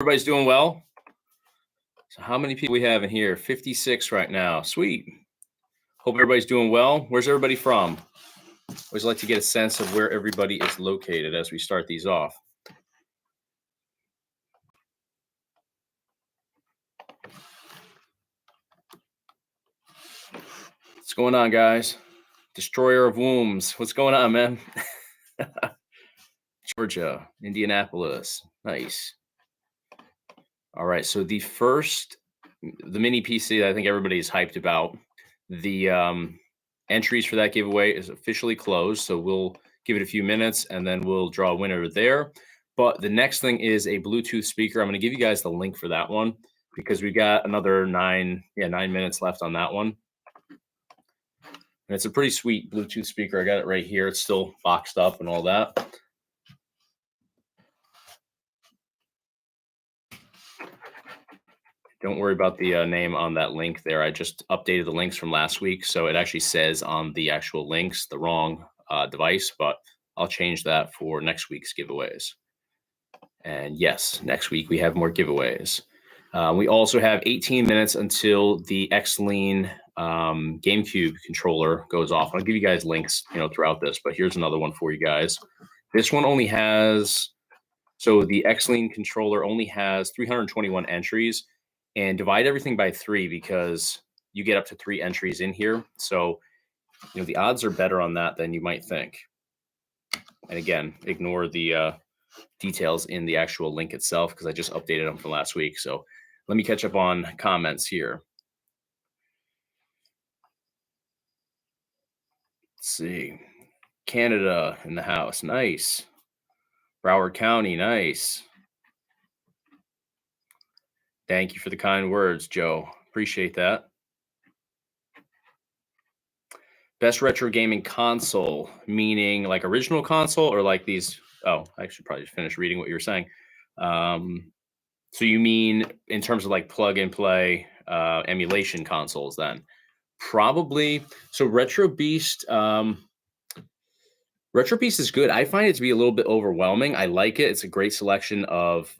Everybody's doing well. So how many people we have in here? 56 right now. Sweet. Hope everybody's doing well. Where's everybody from? Always like to get a sense of where everybody is located as we start these off. What's going on, guys? Destroyer of Wombs. What's going on, man? Georgia, Indianapolis. Nice. All right, so the Mini PC that I think everybody's hyped about, the entries for that giveaway is officially closed. So we'll give it a few minutes and then we'll draw a winner there. But the next thing is a Bluetooth speaker. I'm going to give you guys the link for that one because we got another 9 minutes left on that one. And it's a pretty sweet Bluetooth speaker. I got it right here. It's still boxed up and all that. Don't worry about the name on that link there. I just updated the links from last week. So it actually says on the actual links the wrong device, but I'll change that for next week's giveaways. And yes, next week we have more giveaways. We also have 18 minutes until the Exlene Gamecube controller goes off. I'll give you guys links, throughout this, but here's another one for you guys. This one only has, so the Exlene controller only has 321 entries. And divide everything by 3 because you get up to 3 entries in here. So, the odds are better on that than you might think. And again, ignore the details in the actual link itself because I just updated them from last week. So let me catch up on comments here. Let's see. Canada in the house. Nice. Broward County. Nice. Thank you for the kind words, Joe. Appreciate that. Best retro gaming console, meaning like original console or like these? Oh, I should probably finish reading what you were saying. So you mean in terms of like plug and play emulation consoles then? Probably. So Retro Beast is good. I find it to be a little bit overwhelming. I like it. It's a great selection of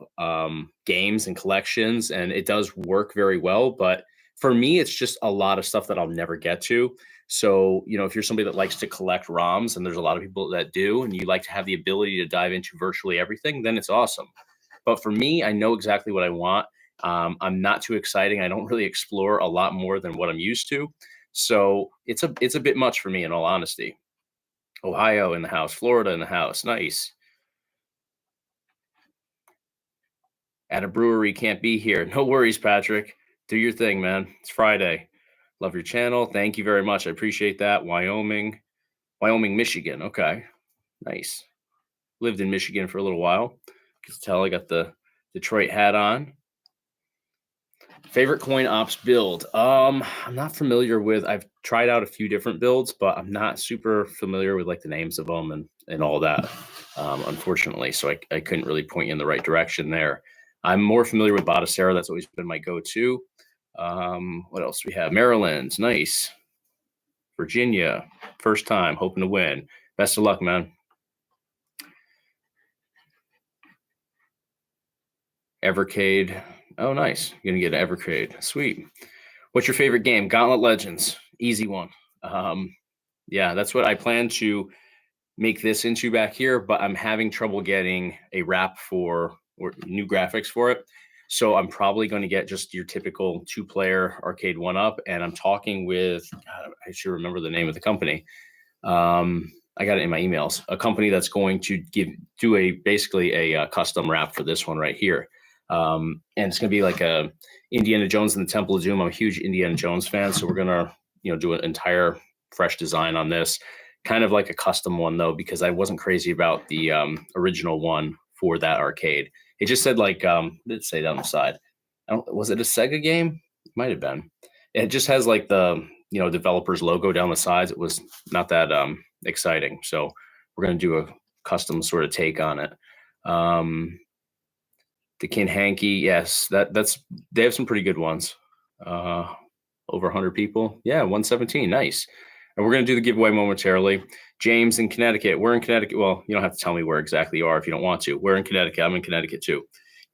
games and collections, and it does work very well. But for me, it's just a lot of stuff that I'll never get to. So, if you're somebody that likes to collect ROMs, and there's a lot of people that do, and you like to have the ability to dive into virtually everything, then it's awesome. But for me, I know exactly what I want. I'm not too exciting. I don't really explore a lot more than what I'm used to. So it's a bit much for me, in all honesty. Ohio in the house, Florida in the house. Nice. At a brewery, can't be here. No worries, Patrick. Do your thing, man. It's Friday. Love your channel. Thank you very much. I appreciate that. Wyoming, Michigan. Okay. Nice. Lived in Michigan for a little while. You can tell I got the Detroit hat on. Favorite coin ops build? I'm not familiar with. I've tried out a few different builds, but I'm not super familiar with like the names of them and all that, unfortunately. So I couldn't really point you in the right direction there. I'm more familiar with Botticera. That's always been my go-to. What else do we have? Maryland, nice. Virginia, first time, hoping to win. Best of luck, man. Evercade. Oh, nice. You're going to get an Evercade. Sweet. What's your favorite game? Gauntlet Legends. Easy one. Yeah, that's what I plan to make this into back here, but I'm having trouble getting a wrap or new graphics for it. So I'm probably going to get just your typical 2-player arcade 1-up. And I'm talking with, God, I should remember the name of the company. I got it in my emails. A company that's going to do basically a custom wrap for this one right here. And it's going to be like a Indiana Jones and the Temple of Doom. I'm a huge Indiana Jones fan. So we're going to, do an entire fresh design on this, kind of like a custom one though, because I wasn't crazy about the original one for that arcade. It just said like, what did it say down the side? Was it a Sega game? It might've been. It just has like the, developer's logo down the sides. It was not that exciting. So we're going to do a custom sort of take on it. The Kinhanky, yes, they have some pretty good ones. Over 100 people. Yeah, 117. Nice. And we're going to do the giveaway momentarily. James in Connecticut. We're in Connecticut. Well, you don't have to tell me where exactly you are if you don't want to. We're in Connecticut. I'm in Connecticut too.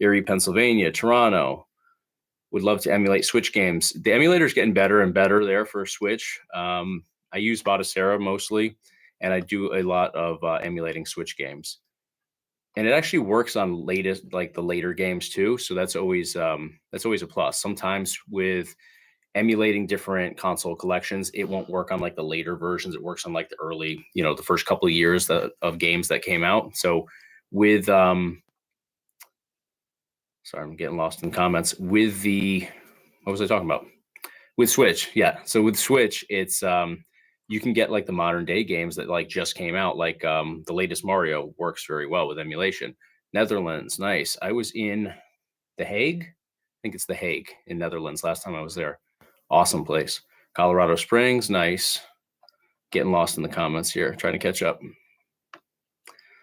Erie, Pennsylvania, Toronto. Would love to emulate Switch games. The emulator is getting better and better there for Switch. I use Batocera mostly, and I do a lot of emulating Switch games. And it actually works on the later games too. So that's always a plus. Sometimes with emulating different console collections, it won't work on like the later versions. It works on like the early, the first couple of years of games that came out. So with sorry, I'm getting lost in the comments. With what was I talking about? With Switch, yeah. So with Switch, it's you can get like the modern day games that like just came out, like the latest Mario works very well with emulation. Netherlands, nice. I was in The Hague. I think it's The Hague in Netherlands last time I was there. Awesome place. Colorado Springs, nice. Getting lost in the comments here, trying to catch up.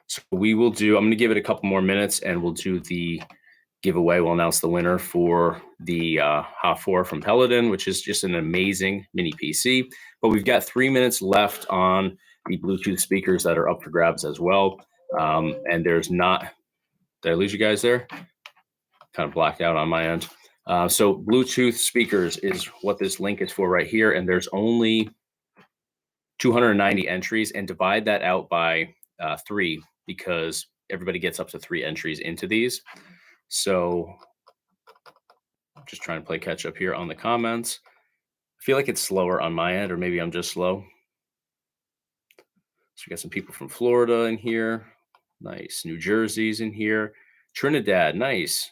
So I'm going to give it a couple more minutes and we'll do the giveaway. We'll announce the winner for the HA-4 from Peladn, which is just an amazing mini PC. But we've got 3 minutes left on the Bluetooth speakers that are up for grabs as well. And there's not, did I lose you guys there? Kind of blacked out on my end. So Bluetooth speakers is what this link is for right here. And there's only 290 entries, and divide that out by 3 because everybody gets up to 3 entries into these. So I'm just trying to play catch up here on the comments. I feel like it's slower on my end, or maybe I'm just slow. So we got some people from Florida in here. Nice. New Jersey's in here. Trinidad, nice.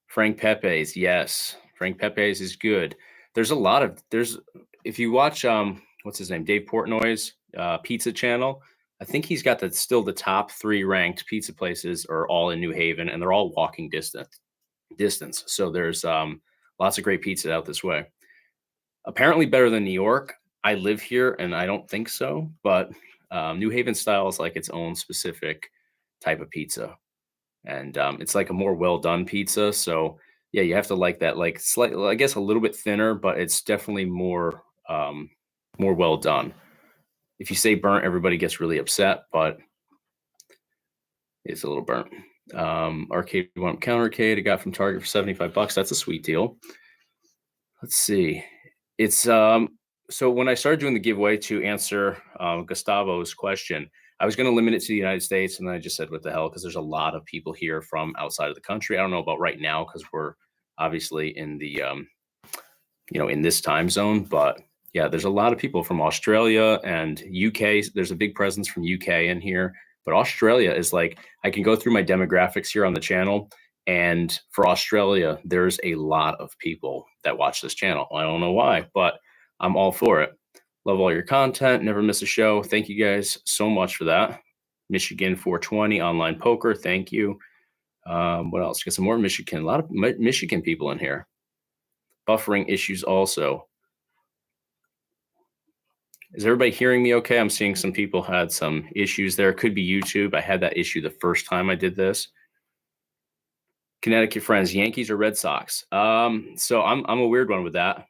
Frank Pepe's, yes. Frank Pepe's is good. There's if you watch what's his name, Dave Portnoy's pizza channel, I think he's got still the top 3 ranked pizza places are all in New Haven, and they're all walking distance. So there's lots of great pizza out this way. Apparently better than New York. I live here and I don't think so, but New Haven style is like its own specific type of pizza. And it's like a more well done pizza. So yeah, you have to like that, like slightly, I guess a little bit thinner, but it's definitely more well done. If you say burnt, everybody gets really upset, but it's a little burnt. Arcade one counter arcade I got from Target for $75. That's a sweet deal. Let's see. It's so when I started doing the giveaway to answer Gustavo's question, I was going to limit it to the United States, and then I just said, what the hell, because there's a lot of people here from outside of the country. I don't know about right now because we're obviously in the in this time zone, but yeah, there's a lot of people from Australia and UK. There's a big presence from UK in here, but Australia is like, I can go through my demographics here on the channel, and for Australia, there's a lot of people that watch this channel. I don't know why, but I'm all for it. Love all your content. Never miss a show. Thank you guys so much for that. Michigan 420 online poker. Thank you. What else? Get some more Michigan. A lot of Michigan people in here. Buffering issues also. Is everybody hearing me okay? I'm seeing some people had some issues there. Could be YouTube. I had that issue the first time I did this. Connecticut friends, Yankees or Red Sox? So I'm a weird one with that.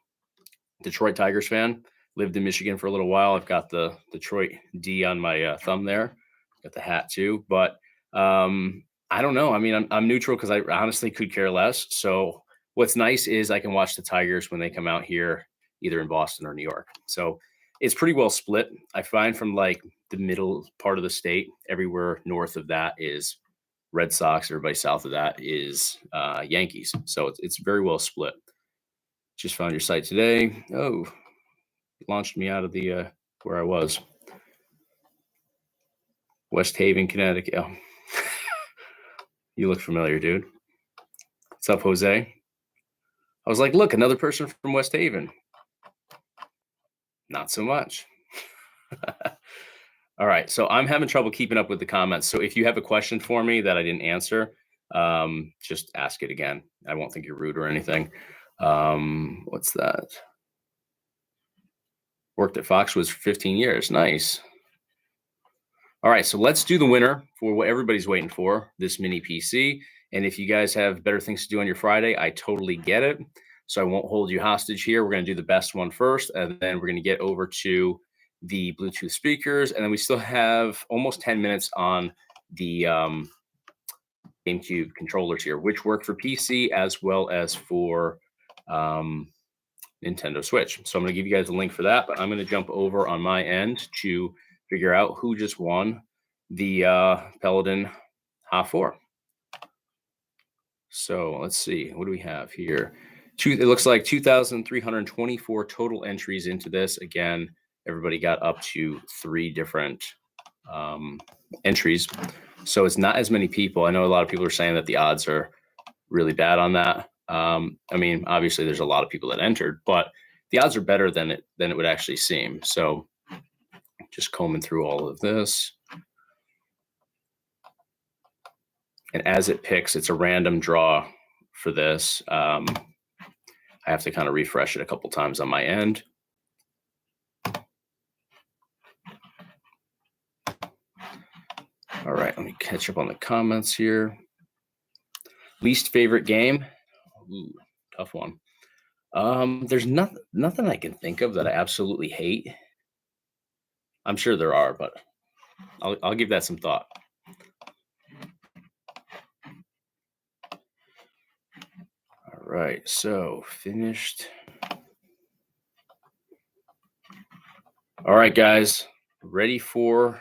Detroit Tigers fan. Lived in Michigan for a little while. I've got the Detroit D on my thumb there. Got the hat too. But I don't know. I mean, I'm neutral because I honestly could care less. So what's nice is I can watch the Tigers when they come out here, either in Boston or New York. So it's pretty well split. I find from like the middle part of the state, everywhere north of that is Red Sox. Everybody south of that is Yankees. So it's very well split. Just found your site today. Oh, it launched me out of the where I was. West Haven, Connecticut. Oh. You look familiar, dude. What's up, Jose? I was like, look, another person from West Haven. Not so much. All right, so I'm having trouble keeping up with the comments. So if you have a question for me that I didn't answer, just ask it again. I won't think you're rude or anything. What's that? Worked at Foxwoods for 15 years. Nice. All right, so let's do the winner for what everybody's waiting for, this mini PC. And if you guys have better things to do on your Friday, I totally get it. So I won't hold you hostage here. We're going to do the best one first, and then we're going to get over to the Bluetooth speakers. And then we still have almost 10 minutes on the GameCube controllers here, which work for PC as well as for Nintendo Switch. So I'm going to give you guys a link for that, but I'm going to jump over on my end to figure out who just won the Peladn HA-4. So let's see, what do we have here? It looks like 2,324 total entries into this. Again, everybody got up to 3 different entries. So it's not as many people. I know a lot of people are saying that the odds are really bad on that. I mean, obviously there's a lot of people that entered, but the odds are better than it would actually seem. So just combing through all of this. And as it picks, it's a random draw for this. I have to kind of refresh it a couple times on my end. All right, let me catch up on the comments here. Least favorite game? Ooh, tough one. There's nothing I can think of that I absolutely hate. I'm sure there are, but I'll give that some thought. All right, so finished. All right, guys, ready for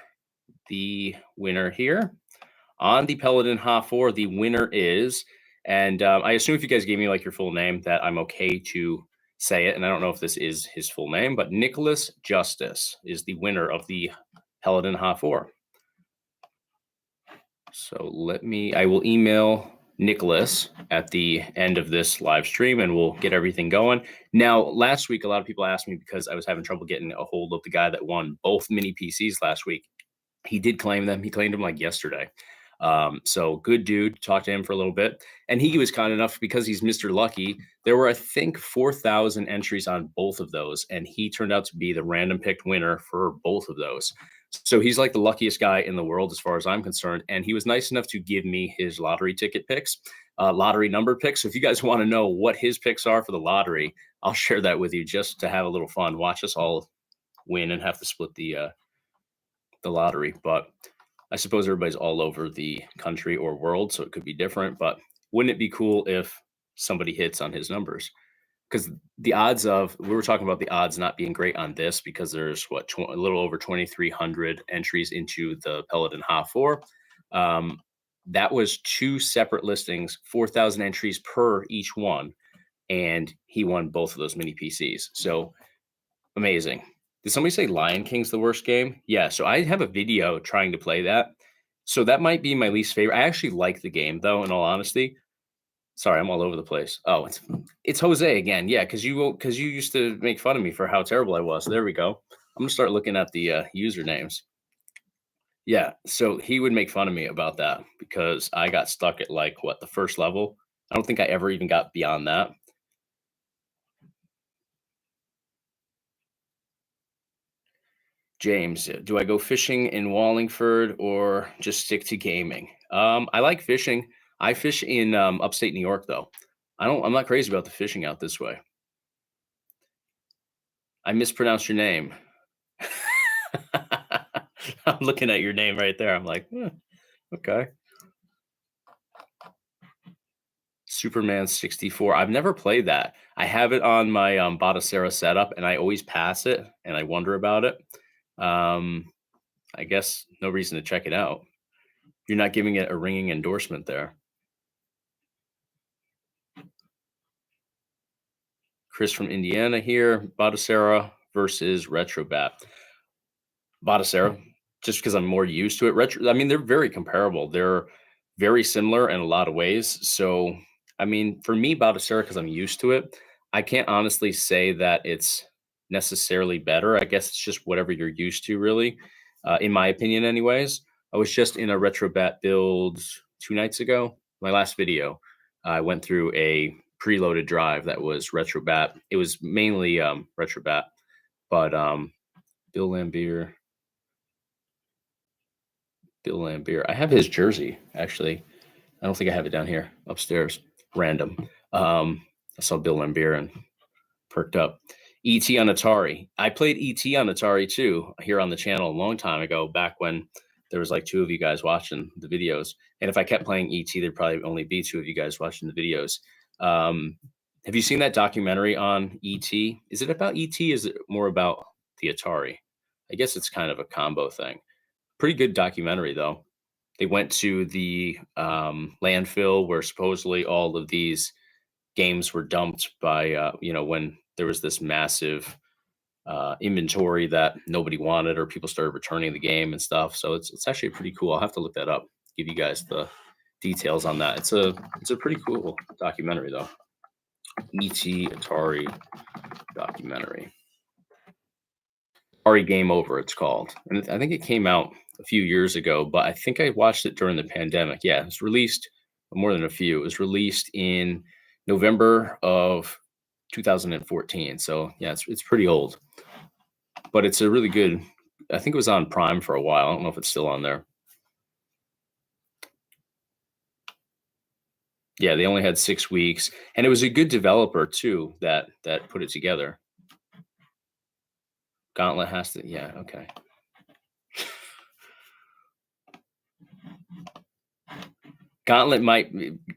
the winner here. On the Peladn HA-4, the winner is, and I assume if you guys gave me like your full name that I'm okay to say it, and I don't know if this is his full name, but Nicholas Justice is the winner of the Peladn HA-4. So I will email Nicholas at the end of this live stream and we'll get everything going. Now, last week, a lot of people asked me because I was having trouble getting a hold of the guy that won both mini PCs last week. He did claim them. He claimed them like yesterday. So good dude, talked to him for a little bit. And he was kind enough, because he's Mr. Lucky, there were, I think, 4,000 entries on both of those. And he turned out to be the random picked winner for both of those. So he's like the luckiest guy in the world as far as I'm concerned. And he was nice enough to give me his lottery ticket picks, lottery number picks. So if you guys want to know what his picks are for the lottery, I'll share that with you just to have a little fun. Watch us all win and have to split the lottery. But I suppose everybody's all over the country or world, so it could be different. But wouldn't it be cool if somebody hits on his numbers? Because the odds of, we were talking about the odds not being great on this because there's a little over 2,300 entries into the Peladn HA-4. That was 2 separate listings, 4,000 entries per each one, and he won both of those mini PCs. So amazing. Did somebody say Lion King's the worst game? Yeah, so I have a video trying to play that. So that might be my least favorite. I actually like the game, though, in all honesty. Sorry, I'm all over the place. Oh, it's Jose again. Yeah, because you used to make fun of me for how terrible I was. There we go. I'm gonna start looking at the usernames. Yeah, so he would make fun of me about that because I got stuck at like the first level. I don't think I ever even got beyond that. James, do I go fishing in Wallingford or just stick to gaming? I like fishing. I fish in upstate New York, though. I'm not crazy about the fishing out this way. I mispronounced your name. I'm looking at your name right there. I'm like, okay. Superman 64. I've never played that. I have it on my Batacera setup, and I always pass it, and I wonder about it. I guess no reason to check it out. You're not giving it a ringing endorsement there. Chris from Indiana here. Batacera versus Retrobat. Batacera, just because I'm more used to it. I mean, they're very comparable. They're very similar in a lot of ways. So, I mean, for me, Batacera, because I'm used to it, I can't honestly say that it's necessarily better. I guess it's just whatever you're used to, really, in my opinion, anyways. I was just in a Retrobat build 2 nights ago. My last video, I went through a preloaded drive that was Retrobat. It was mainly Retrobat, but Bill Lambier. I have his jersey, actually. I don't think I have it down here upstairs. Random. I saw Bill Lambier and perked up. E.T. on Atari. I played E.T. on Atari too here on the channel a long time ago, back when there was like 2 of you guys watching the videos. And if I kept playing ET, there'd probably only be 2 of you guys watching the videos. Have you seen that documentary on ET? Is it about ET? Is it more about the Atari? I guess it's kind of a combo thing. Pretty good documentary though. They went to the landfill where supposedly all of these games were dumped by, when there was this massive inventory that nobody wanted, or people started returning the game and stuff. So it's actually pretty cool. I'll have to look that up. Give you guys the details on that. It's a pretty cool documentary though. ET Atari documentary. Atari Game Over, it's called, and I think it came out a few years ago, but I think I watched it during the pandemic. Yeah, it was released more than a few. It was released in November of 2014. So yeah, it's pretty old, but it's a really good. I think it was on Prime for a while. I don't know if it's still on there. Yeah, they only had 6 weeks, and it was a good developer too that put it together. Gauntlet has to, yeah, okay.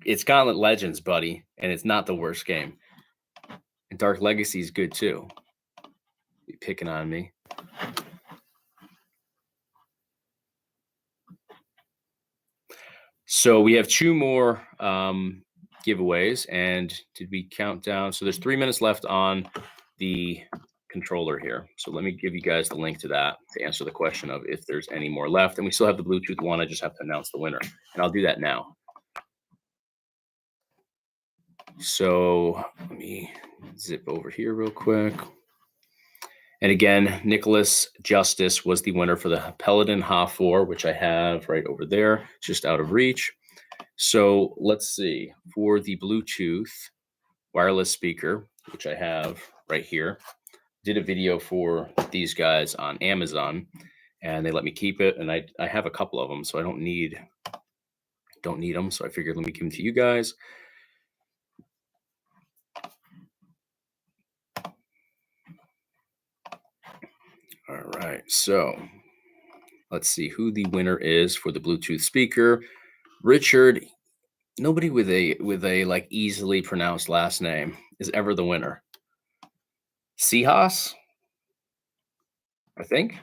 It's Gauntlet Legends, buddy, and it's not the worst game. And Dark Legacy is good too. Be picking on me. So we have 2 more giveaways, and did we count down? So there's 3 minutes left on the controller here. So let me give you guys the link to that to answer the question of if there's any more left. And we still have the Bluetooth one. I just have to announce the winner, and I'll do that now. So let me zip over here real quick. And again, Nicholas Justice was the winner for the Peladn HA-4, which I have right over there, just out of reach. So let's see, for the Bluetooth wireless speaker, which I have right here, did a video for these guys on Amazon, and they let me keep it. And I have a couple of them, so I don't need them. So I figured let me give them to you guys. All right, so let's see who the winner is for the Bluetooth speaker. Richard, nobody with a like easily pronounced last name is ever the winner. Seahas, I think.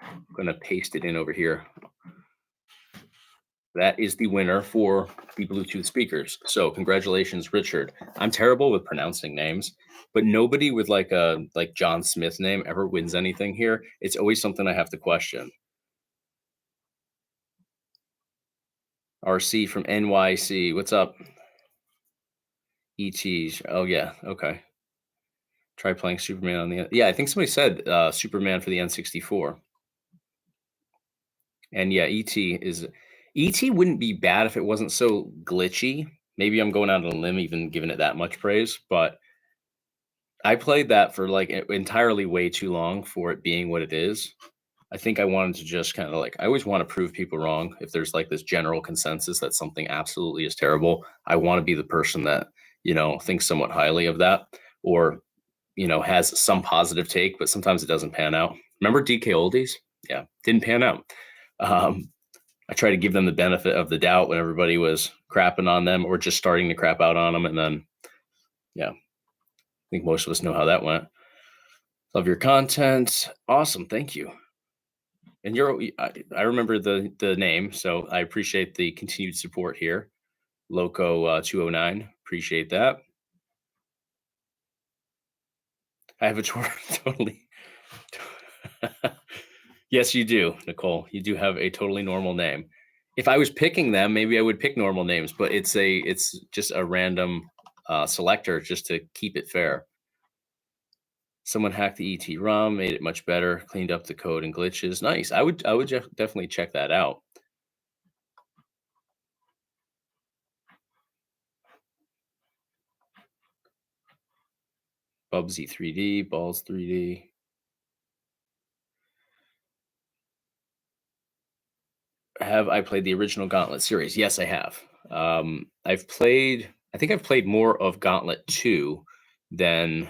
I'm gonna paste it in over here. That is the winner for the Bluetooth speakers. So congratulations, Richard. I'm terrible with pronouncing names, but nobody with like a John Smith name ever wins anything here. It's always something I have to question. RC from NYC, what's up? ETs. Oh yeah, okay. Try playing Superman on the, yeah, I think somebody said Superman for the N64. And yeah, ET wouldn't be bad if it wasn't so glitchy. Maybe I'm going out on a limb even giving it that much praise, but I played that for like entirely way too long for it being what it is. I think I wanted to just kind of like, I always want to prove people wrong. If there's like this general consensus that something absolutely is terrible, I want to be the person that, thinks somewhat highly of that, or, has some positive take, but sometimes it doesn't pan out. Remember DK Oldies? Yeah, didn't pan out. I try to give them the benefit of the doubt when everybody was crapping on them or just starting to crap out on them. And then, yeah, I think most of us know how that went. Love your content. Awesome. Thank you. And I remember the name, so I appreciate the continued support here. Loco 209, appreciate that. I have a totally. Yes, you do, Nicole. You do have a totally normal name. If I was picking them, maybe I would pick normal names, but it's just a random selector just to keep it fair. Someone hacked the ET ROM, made it much better, cleaned up the code and glitches. Nice. I would definitely check that out. Bubsy 3D, Balls 3D. Have I played the original Gauntlet series? Yes, I have. I think I've played more of Gauntlet 2 than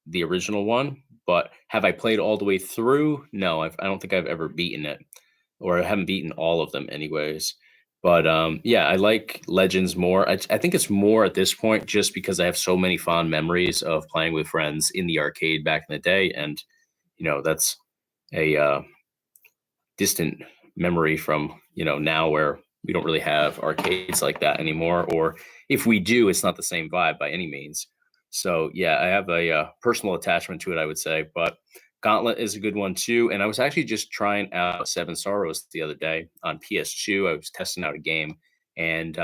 the original one, but have I played all the way through? No, I don't think I've ever beaten it. or I haven't beaten all of them anyways. But yeah, I like Legends more. I think it's more at this point just because I have so many fond memories of playing with friends in the arcade back in the day, and that's a distant memory from now where we don't really have arcades like that anymore, or if we do, it's not the same vibe by any means. So yeah, I have a personal attachment to it, I would say. But Gauntlet is a good one too, and I was actually just trying out Seven Sorrows the other day on PS2. I was testing out a game, and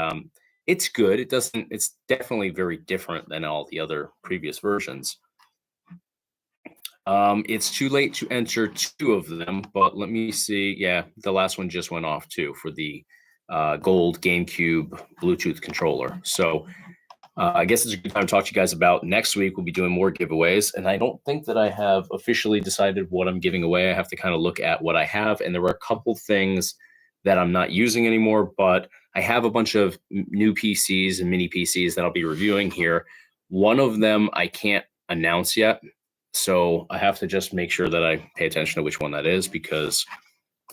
it's good. It's definitely very different than all the other previous versions. It's too late to enter two of them, but let me see. Yeah, the last one just went off too for the gold GameCube Bluetooth controller. So I guess it's a good time to talk to you guys about next week. We'll be doing more giveaways, and I don't think that I have officially decided what I'm giving away. I have to kind of look at what I have, and there were a couple things that I'm not using anymore, but I have a bunch of new PCs and mini PCs that I'll be reviewing here. One of them I can't announce yet, so I have to just make sure that I pay attention to which one that is, because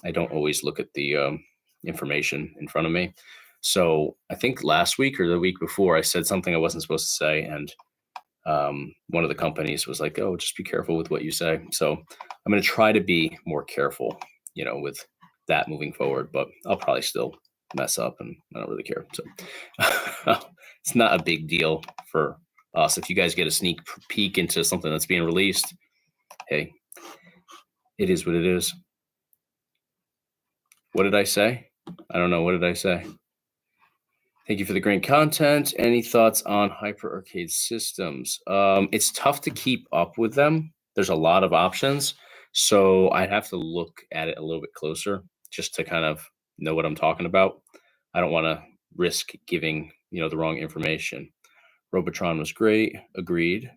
I don't always look at the information in front of me. So I think last week or the week before, I said something I wasn't supposed to say, and one of the companies was like, "Oh, just be careful with what you say." So I'm going to try to be more careful, with that moving forward. But I'll probably still mess up, and I don't really care. So it's not a big deal for us. If you guys get a sneak peek into something that's being released, hey, it is what it is. What did I say? I don't know. What did I say? Thank you for the great content. Any thoughts on hyper arcade systems? It's tough to keep up with them. There's a lot of options. So I'd have to look at it a little bit closer just to kind of know what I'm talking about. I don't want to risk giving, the wrong information. Robotron was great. Agreed.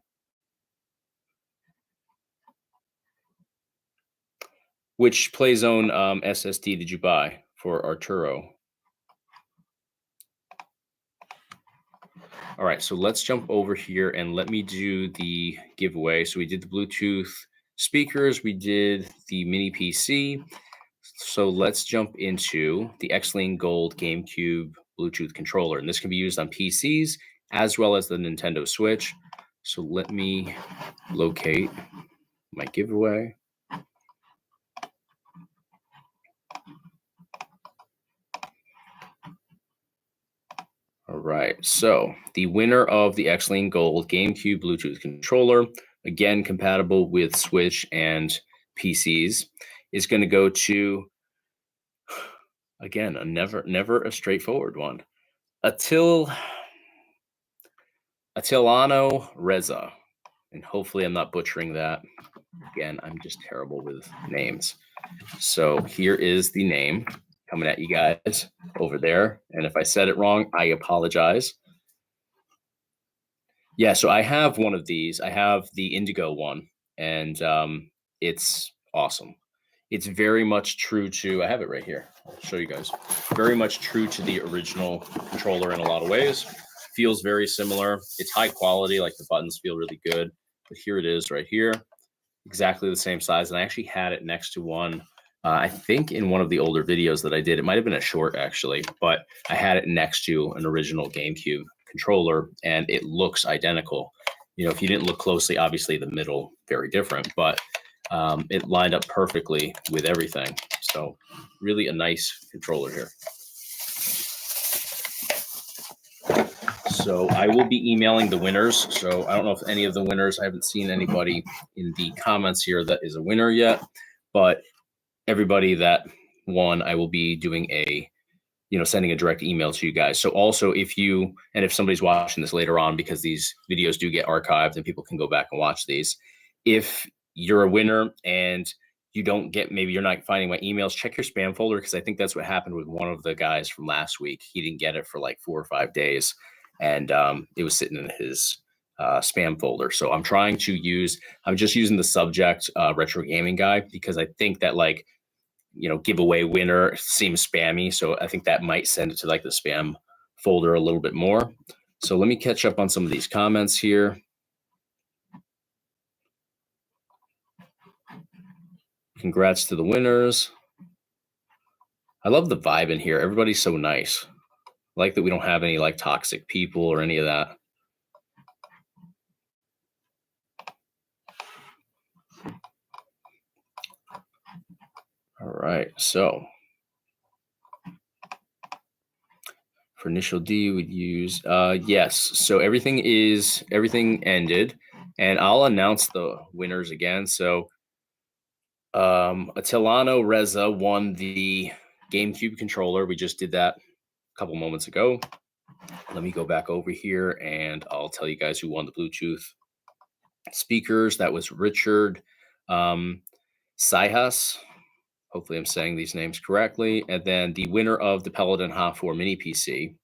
Which PlayZone SSD did you buy for Arturo? All right, so let's jump over here and let me do the giveaway. So we did the Bluetooth speakers, we did the mini PC. So let's jump into the Exlene Gold GameCube Bluetooth controller. And this can be used on PCs as well as the Nintendo Switch. So let me locate my giveaway. All right, so the winner of the Exlene Gold GameCube Bluetooth controller, again compatible with Switch and PCs, is going to go to, again, never a straightforward one, Attilano Reza, and hopefully I'm not butchering that. Again, I'm just terrible with names. So here is the name coming at you guys over there. And if I said it wrong, I apologize. Yeah, so I have one of these. I have the Indigo one, and it's awesome. It's very much true to, I have it right here. I'll show you guys. Very much true to the original controller in a lot of ways. Feels very similar. It's high quality, like the buttons feel really good. But here it is right here. Exactly the same size. And I actually had it next to one, I think in one of the older videos that I did. It might have been a short actually, but I had it next to an original GameCube controller and it looks identical. If you didn't look closely, obviously the middle, very different, but it lined up perfectly with everything. So really a nice controller here. So I will be emailing the winners. So I don't know if any of the winners, I haven't seen anybody in the comments here that is a winner yet, but everybody that won, I will be doing sending a direct email to you guys. So also if somebody's watching this later on, because these videos do get archived and people can go back and watch these, if you're a winner and maybe you're not finding my emails, check your spam folder, because I think that's what happened with one of the guys from last week. He didn't get it for like 4 or 5 days, and it was sitting in his spam folder. So I'm just using the subject retro gaming guy, because I think that giveaway winner seems spammy. So I think that might send it to like the spam folder a little bit more. So let me catch up on some of these comments here. Congrats to the winners. I love the vibe in here. Everybody's so nice. I like that we don't have any like toxic people or any of that. All right, so for initial D, we'd use yes. So everything ended, and I'll announce the winners again. So Atilano Reza won the GameCube controller. We just did that a couple moments ago. Let me go back over here and I'll tell you guys who won the Bluetooth speakers. That was Richard Saihas. Hopefully I'm saying these names correctly. And then the winner of the Peladn HA-4 Mini PC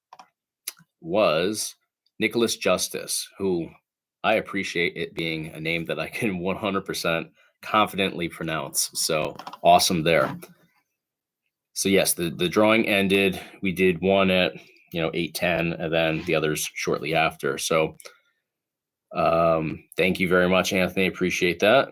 was Nicholas Justice, who I appreciate it being a name that I can 100% confidently pronounce. So awesome there. So yes, the drawing ended. We did one at 8:10, and then the others shortly after. So thank you very much, Anthony. Appreciate that.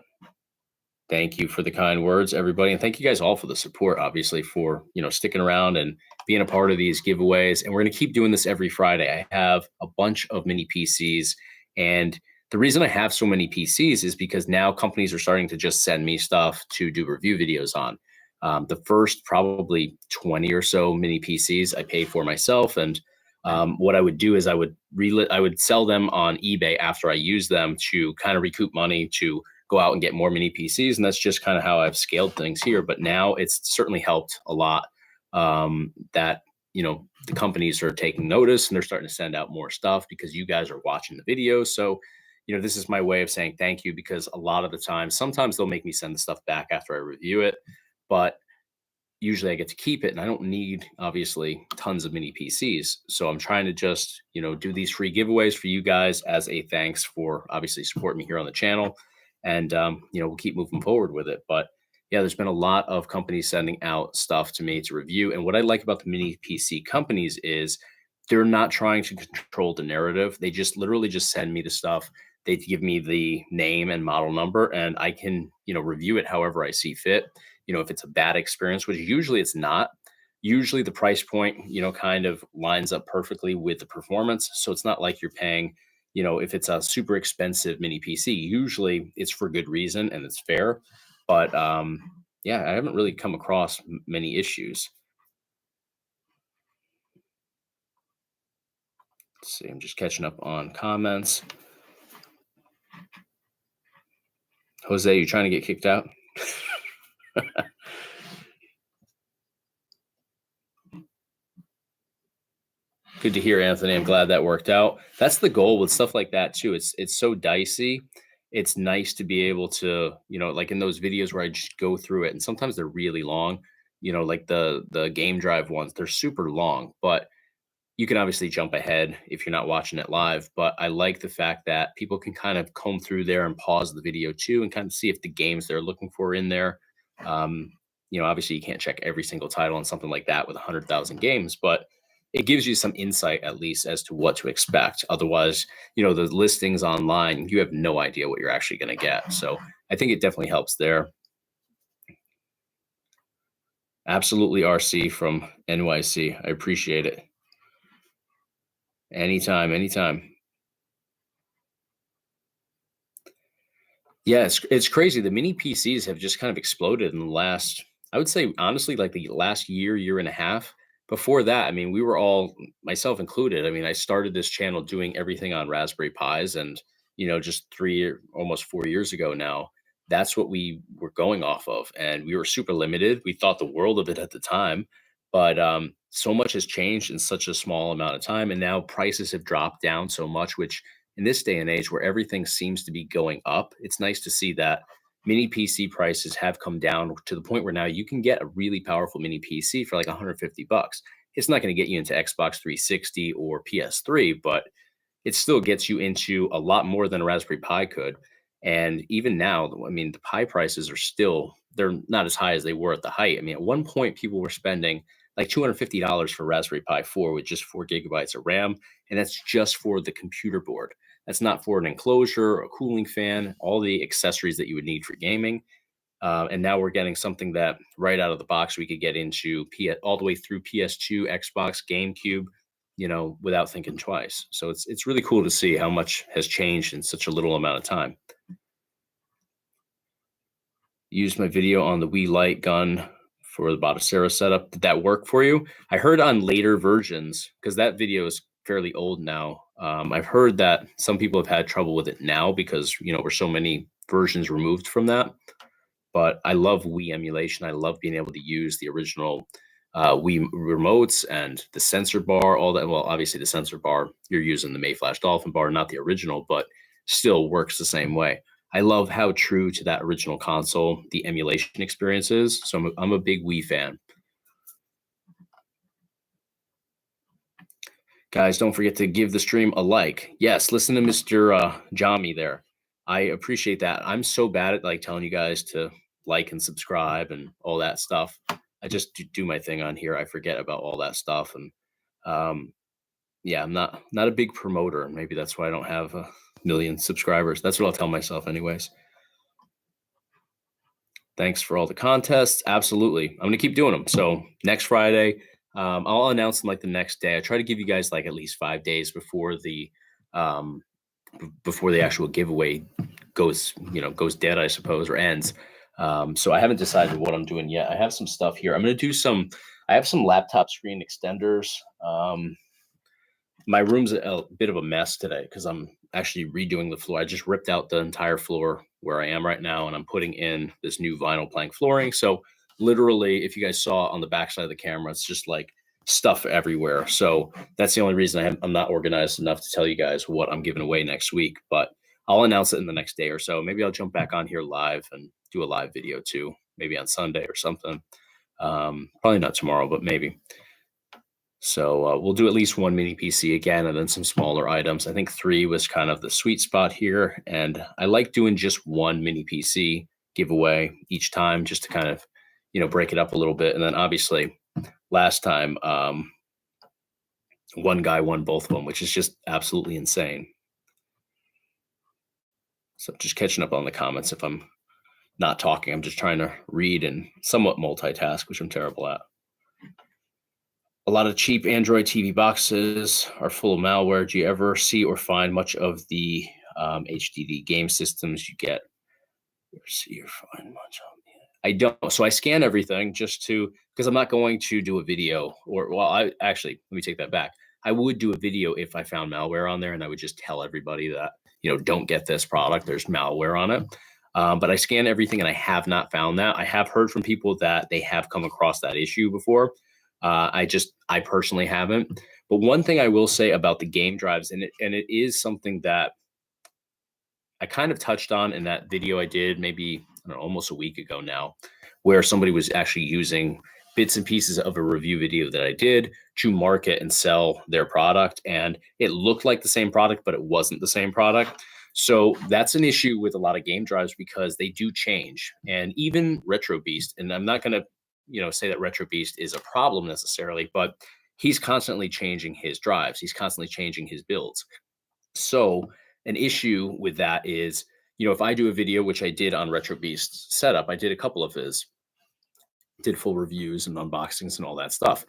Thank you for the kind words, everybody. And thank you guys all for the support, obviously, for sticking around and being a part of these giveaways. And we're going to keep doing this every Friday. I have a bunch of mini PCs. And the reason I have so many PCs is because now companies are starting to just send me stuff to do review videos on. The first probably 20 or so mini PCs I pay for myself. And what I would do is I would sell them on eBay after I use them to kind of recoup money to go out and get more mini PCs. And that's just kind of how I've scaled things here. But now it's certainly helped a lot that, the companies are taking notice and they're starting to send out more stuff because you guys are watching the videos. So, this is my way of saying thank you, because a lot of the time, sometimes they'll make me send the stuff back after I review it, but usually I get to keep it, and I don't need obviously tons of mini PCs. So I'm trying to just, do these free giveaways for you guys as a thanks for obviously supporting me here on the channel. And, we'll keep moving forward with it. But yeah, there's been a lot of companies sending out stuff to me to review. And what I like about the mini PC companies is they're not trying to control the narrative. They just literally just send me the stuff. They give me the name and model number, and I can, review it however I see fit. If it's a bad experience, which usually it's not, usually the price point, kind of lines up perfectly with the performance. So it's not like you're paying, if it's a super expensive mini PC, usually it's for good reason and it's fair. But yeah, I haven't really come across many issues. Let's see, I'm just catching up on comments. Jose, you trying to get kicked out? Good to hear, Anthony. I'm glad that worked out. That's the goal with stuff like that too. It's so dicey. It's nice to be able to, like in those videos where I just go through it, and sometimes they're really long, like the game drive ones, they're super long, but you can obviously jump ahead if you're not watching it live. But I like the fact that people can kind of comb through there and pause the video too and kind of see if the games they're looking for in there. Obviously you can't check every single title on something like that with 100,000 games, but it gives you some insight at least as to what to expect. Otherwise, the listings online, you have no idea what you're actually going to get. So I think it definitely helps there. Absolutely, RC from NYC. I appreciate it. Anytime, anytime. Yeah, it's crazy. The mini PCs have just kind of exploded in the last, I would say, honestly, like the last year and a half. Before that, I mean, we were all, myself included. I mean, I started this channel doing everything on Raspberry Pis, and just almost 4 years ago now, that's what we were going off of, and we were super limited. We thought the world of it at the time, but so much has changed in such a small amount of time, and now prices have dropped down so much, which in this day and age where everything seems to be going up, it's nice to see that mini PC prices have come down to the point where now you can get a really powerful mini PC for like 150 bucks. It's not going to get you into Xbox 360 or PS3, but it still gets you into a lot more than a Raspberry Pi could. And even now, I mean, the Pi prices are still, they're not as high as they were at the height. I mean, at one point, people were spending like $250 for Raspberry Pi 4 with just 4 GB of RAM. And that's just for the computer board. That's not for an enclosure, a cooling fan, all the accessories that you would need for gaming. And now we're getting something that right out of the box we could get into all the way through PS2, Xbox, GameCube, without thinking twice. So it's really cool to see how much has changed in such a little amount of time. Used my video on the Wii Light gun for the Botticera setup. Did that work for you? I heard on later versions, because that video is fairly old now. I've heard that some people have had trouble with it now because, we're so many versions removed from that. But I love Wii emulation. I love being able to use the original Wii remotes and the sensor bar, all that. Well, obviously the sensor bar, you're using the Mayflash Dolphin bar, not the original, but still works the same way. I love how true to that original console the emulation experience is. So I'm a big Wii fan. Guys, don't forget to give the stream a like. Yes, listen to Mr. Jami there. I appreciate that. I'm so bad at like telling you guys to like and subscribe and all that stuff. I just do my thing on here. I forget about all that stuff. And yeah, I'm not a big promoter. Maybe that's why I don't have a million subscribers. That's what I'll tell myself anyways. Thanks for all the contests. Absolutely. I'm going to keep doing them. So next Friday, I'll announce them like the next day. I try to give you guys like at least 5 days before the actual giveaway goes dead, I suppose, or ends. So I haven't decided what I'm doing yet. I have some stuff here. I'm going to do I have some laptop screen extenders. My room's a bit of a mess today because I'm actually redoing the floor. I just ripped out the entire floor where I am right now, and I'm putting in this new vinyl plank flooring. So literally, if you guys saw on the backside of the camera, it's just like stuff everywhere. So that's the only reason I'm not organized enough to tell you guys what I'm giving away next week, but I'll announce it in the next day or so. Maybe I'll jump back on here live and do a live video too, maybe on Sunday or something. Probably not tomorrow, but maybe. So we'll do at least one mini PC again, and then some smaller items. I think 3 was kind of the sweet spot here. And I like doing just one mini PC giveaway each time just to kind of, break it up a little bit. And then obviously last time, one guy won both of them, which is just absolutely insane. So just catching up on the comments. If I'm not talking, I'm just trying to read and somewhat multitask, which I'm terrible at. A lot of cheap Android TV boxes are full of malware. Do you ever see or find much of the HDD game systems you get? See or find much of it? I don't. So I scan everything because I'm not going to do a video let me take that back. I would do a video if I found malware on there, and I would just tell everybody that, don't get this product. There's malware on it. But I scan everything and I have not found that. I have heard from people that they have come across that issue before. I personally haven't. But one thing I will say about the game drives, and it is something that I kind of touched on in that video I did maybe almost a week ago now, where somebody was actually using bits and pieces of a review video that I did to market and sell their product. And it looked like the same product, but it wasn't the same product. So that's an issue with a lot of game drives because they do change. And even Retro Beast, and I'm not going to say that Retro Beast is a problem necessarily, but he's constantly changing his drives. He's constantly changing his builds. So an issue with that is, if I do a video, which I did on Retro Beast setup, I did a couple of his, did full reviews and unboxings and all that stuff.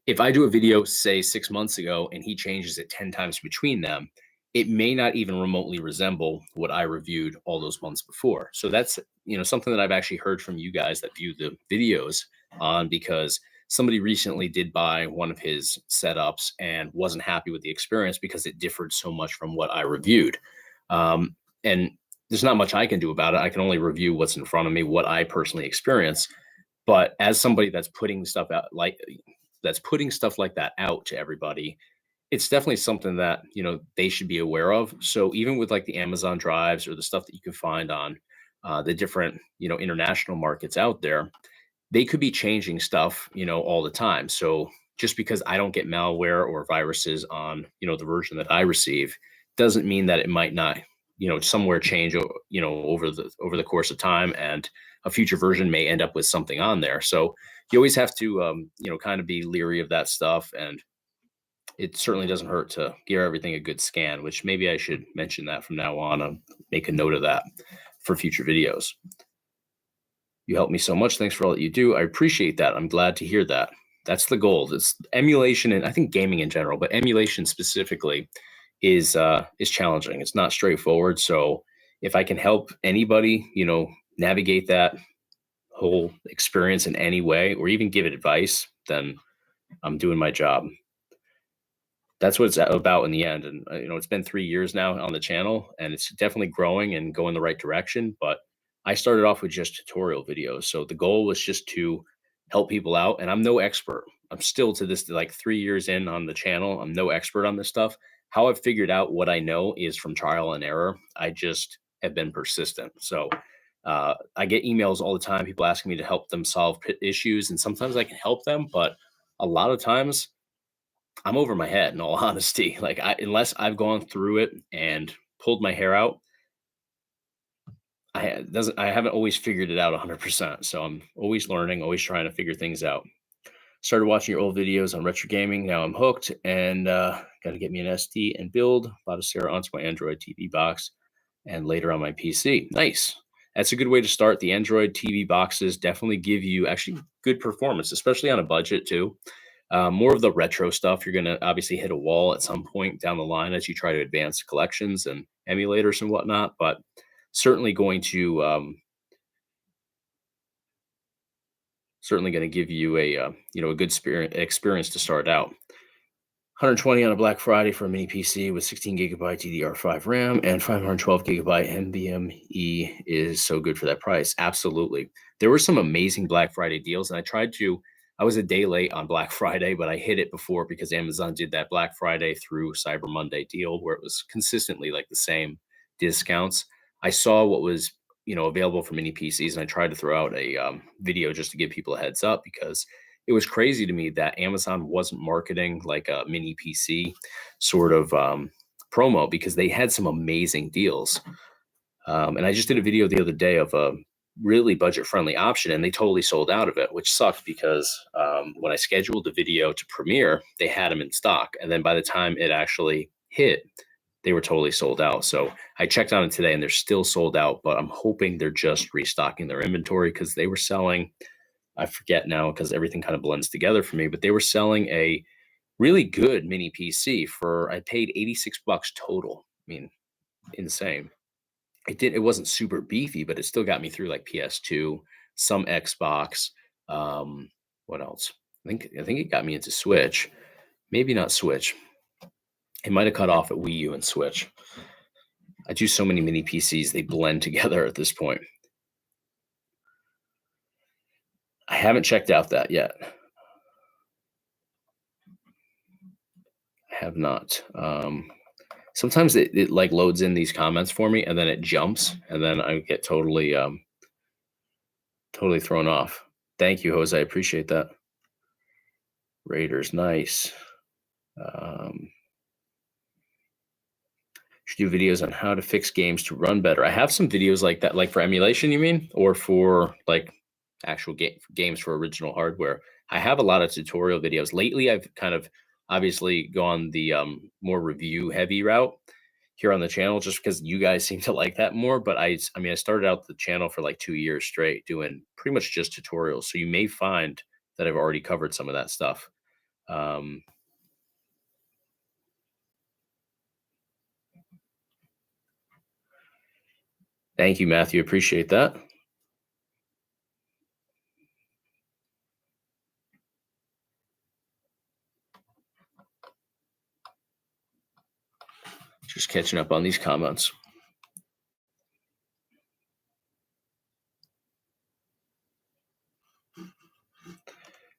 If I do a video, say 6 months ago, and he changes it 10 times between them, it may not even remotely resemble what I reviewed all those months before. So that's, something that I've actually heard from you guys that view the videos on, because somebody recently did buy one of his setups and wasn't happy with the experience because it differed so much from what I reviewed. And there's not much I can do about it. I can only review what's in front of me, what I personally experience. But as somebody that's putting stuff out like that out to everybody, it's definitely something that, they should be aware of. So even with like the Amazon drives or the stuff that you can find on the different, international markets out there, they could be changing stuff, all the time. So just because I don't get malware or viruses on, the version that I receive, doesn't mean that it might not, somewhere change, over the course of time, and a future version may end up with something on there. So you always have to, kind of be leery of that stuff. And it certainly doesn't hurt to give everything a good scan, which maybe I should mention that from now on and make a note of that for future videos. You help me so much. Thanks for all that you do. I appreciate that. I'm glad to hear that. That's the goal. It's emulation, and I think gaming in general, but emulation specifically is challenging. It's not straightforward. So if I can help anybody, navigate that whole experience in any way, or even give it advice, then I'm doing my job. That's what it's about in the end. And it's been 3 years now on the channel, and it's definitely growing and going the right direction. But I started off with just tutorial videos, so the goal was just to help people out. And I'm no expert. I'm still, to this, like 3 years in on the channel, I'm no expert on this stuff. How I've figured out what I know is from trial and error. I just have been persistent. So I get emails all the time, people asking me to help them solve issues, and sometimes I can help them, but a lot of times I'm over my head, in all honesty. Like, unless I've gone through it and pulled my hair out, I haven't always figured it out 100%. So I'm always learning, always trying to figure things out. Started watching your old videos on retro gaming. Now I'm hooked, and got to get me an SD and build. Bought a Sarah onto my Android TV box, and later on my PC. Nice. That's a good way to start. The Android TV boxes definitely give you actually good performance, especially on a budget too. More of the retro stuff, you're going to obviously hit a wall at some point down the line as you try to advance collections and emulators and whatnot, but certainly going to give you a good experience to start out. 120 on a Black Friday for a mini PC with 16 gigabyte DDR5 RAM and 512 gigabyte NVMe is so good for that price. Absolutely. There were some amazing Black Friday deals, and I was a day late on Black Friday, but I hit it before because Amazon did that Black Friday through Cyber Monday deal where it was consistently like the same discounts. I saw what was available for mini PCs, and I tried to throw out a video just to give people a heads up, because it was crazy to me that Amazon wasn't marketing like a mini PC sort of promo, because they had some amazing deals. And I just did a video the other day of a really budget-friendly option, and they totally sold out of it, which sucked because when I scheduled the video to premiere, they had them in stock. And then by the time it actually hit, they were totally sold out. So I checked on it today, and they're still sold out, but I'm hoping they're just restocking their inventory, because they were selling, I forget now because everything kind of blends together for me, but they were selling a really good mini PC I paid $86 total. I mean, insane. It wasn't super beefy, but it still got me through like PS2, some Xbox. What else? I think it got me into Switch. Maybe not Switch. It might have cut off at Wii U and Switch. I do so many mini PCs, they blend together at this point. I haven't checked out that yet. I have not. Sometimes it like loads in these comments for me, and then it jumps, and then I get totally thrown off. Thank you, Jose. I appreciate that. Raiders, nice. Should do videos on how to fix games to run better. I have some videos like that, like for emulation, you mean, or for like actual games for original hardware. I have a lot of tutorial videos. Lately, I've kind of obviously gone the more review heavy route here on the channel, just because you guys seem to like that more. But I mean, I started out the channel for like 2 years straight doing pretty much just tutorials. So you may find that I've already covered some of that stuff. Thank you, Matthew. Appreciate that. Just catching up on these comments.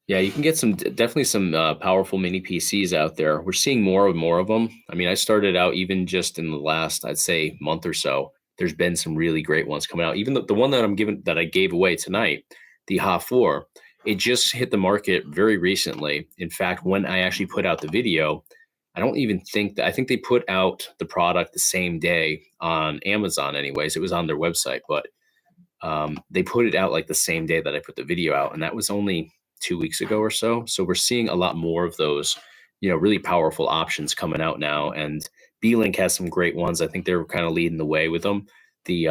Yeah, you can get definitely some powerful mini PCs out there. We're seeing more and more of them. I mean, I started out even just in the last, I'd say, month or so. There's been some really great ones coming out. Even the one that I gave away tonight, the HA-4, it just hit the market very recently. In fact, when I actually put out the video, I think they put out the product the same day on Amazon anyways. It was on their website, but they put it out like the same day that I put the video out, and that was only 2 weeks ago or so. So we're seeing a lot more of those, really powerful options coming out now. And B-Link has some great ones. I think they're kind of leading the way with them. The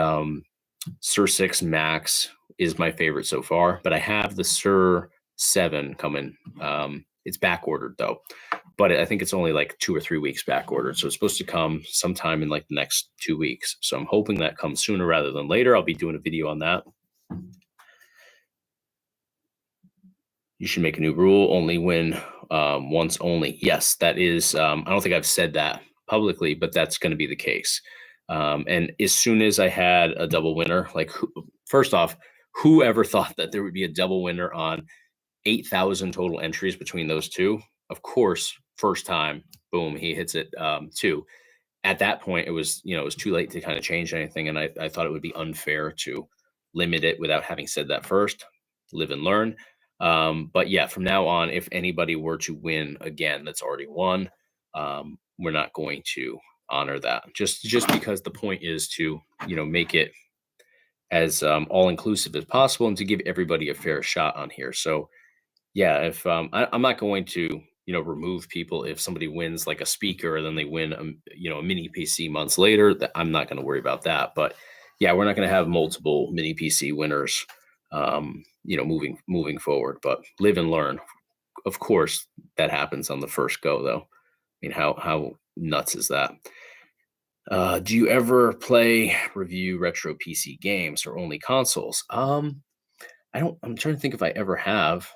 Sur 6 Max is my favorite so far, but I have the Sur 7 coming. It's back ordered though, but I think it's only like 2 or 3 weeks back ordered. So it's supposed to come sometime in like the next 2 weeks. So I'm hoping that comes sooner rather than later. I'll be doing a video on that. You should make a new rule, only win once only. Yes, that is. I don't think I've said that publicly, but that's going to be the case. And as soon as I had a double winner, like first off, whoever thought that there would be a double winner on 8,000 total entries between those two? Of course, first time, boom, he hits it too. At that point, it was it was too late to kind of change anything, and I thought it would be unfair to limit it without having said that first. Live and learn. But yeah, from now on, if anybody were to win again that's already won, we're not going to honor that. Just because the point is to make it as all inclusive as possible and to give everybody a fair shot on here. So yeah, if I'm not going to remove people if somebody wins like a speaker and then they win a mini PC months later. I'm not going to worry about that. But yeah, we're not going to have multiple mini PC winners moving forward, but live and learn. Of course, that happens on the first go, though. I mean, how nuts is that? Do you ever review retro PC games or only consoles? I'm trying to think if I ever have.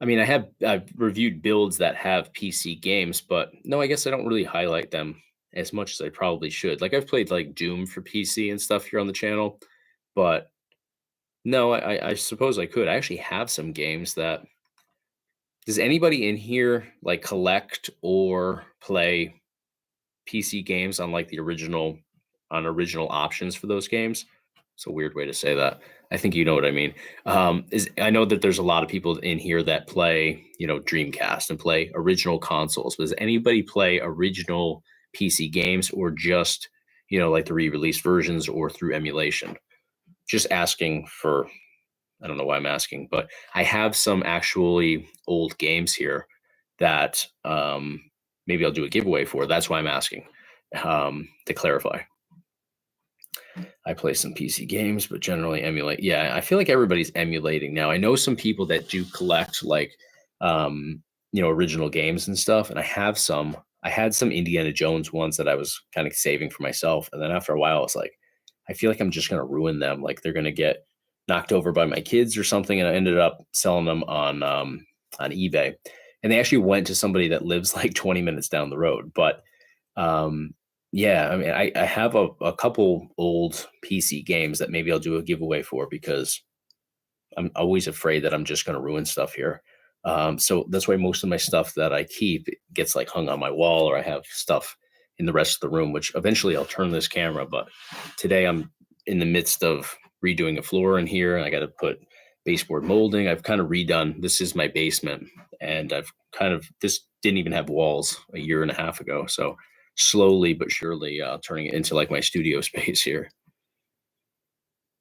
I mean, I've reviewed builds that have PC games, but no, I guess I don't really highlight them as much as I probably should. Like I've played like Doom for PC and stuff here on the channel, but no, I suppose I could. I actually have some games that. Does anybody in here like collect or play PC games on like the original options for those games? It's a weird way to say that. I think you know what I mean. I know that there's a lot of people in here that play, Dreamcast and play original consoles. Does anybody play original PC games or just, like the re-release versions or through emulation? Just asking for, I don't know why I'm asking, but I have some actually old games here that maybe I'll do a giveaway for. That's why I'm asking, to clarify. I play some PC games, but generally emulate. Yeah, I feel like everybody's emulating now. I know some people that do collect like, original games and stuff. And I had some Indiana Jones ones that I was kind of saving for myself. And then after a while, I was like, I feel like I'm just going to ruin them. Like they're going to get knocked over by my kids or something. And I ended up selling them on eBay. And they actually went to somebody that lives like 20 minutes down the road. But yeah, I mean, I have a couple old PC games that maybe I'll do a giveaway for because I'm always afraid that I'm just going to ruin stuff here. So that's why most of my stuff that I keep gets like hung on my wall, or I have stuff in the rest of the room, which eventually I'll turn this camera. But today I'm in the midst of redoing a floor in here, and I got to put baseboard molding. I've kind of redone. This is my basement, and this didn't even have walls a year and a half ago. So slowly but surely turning it into like my studio space here.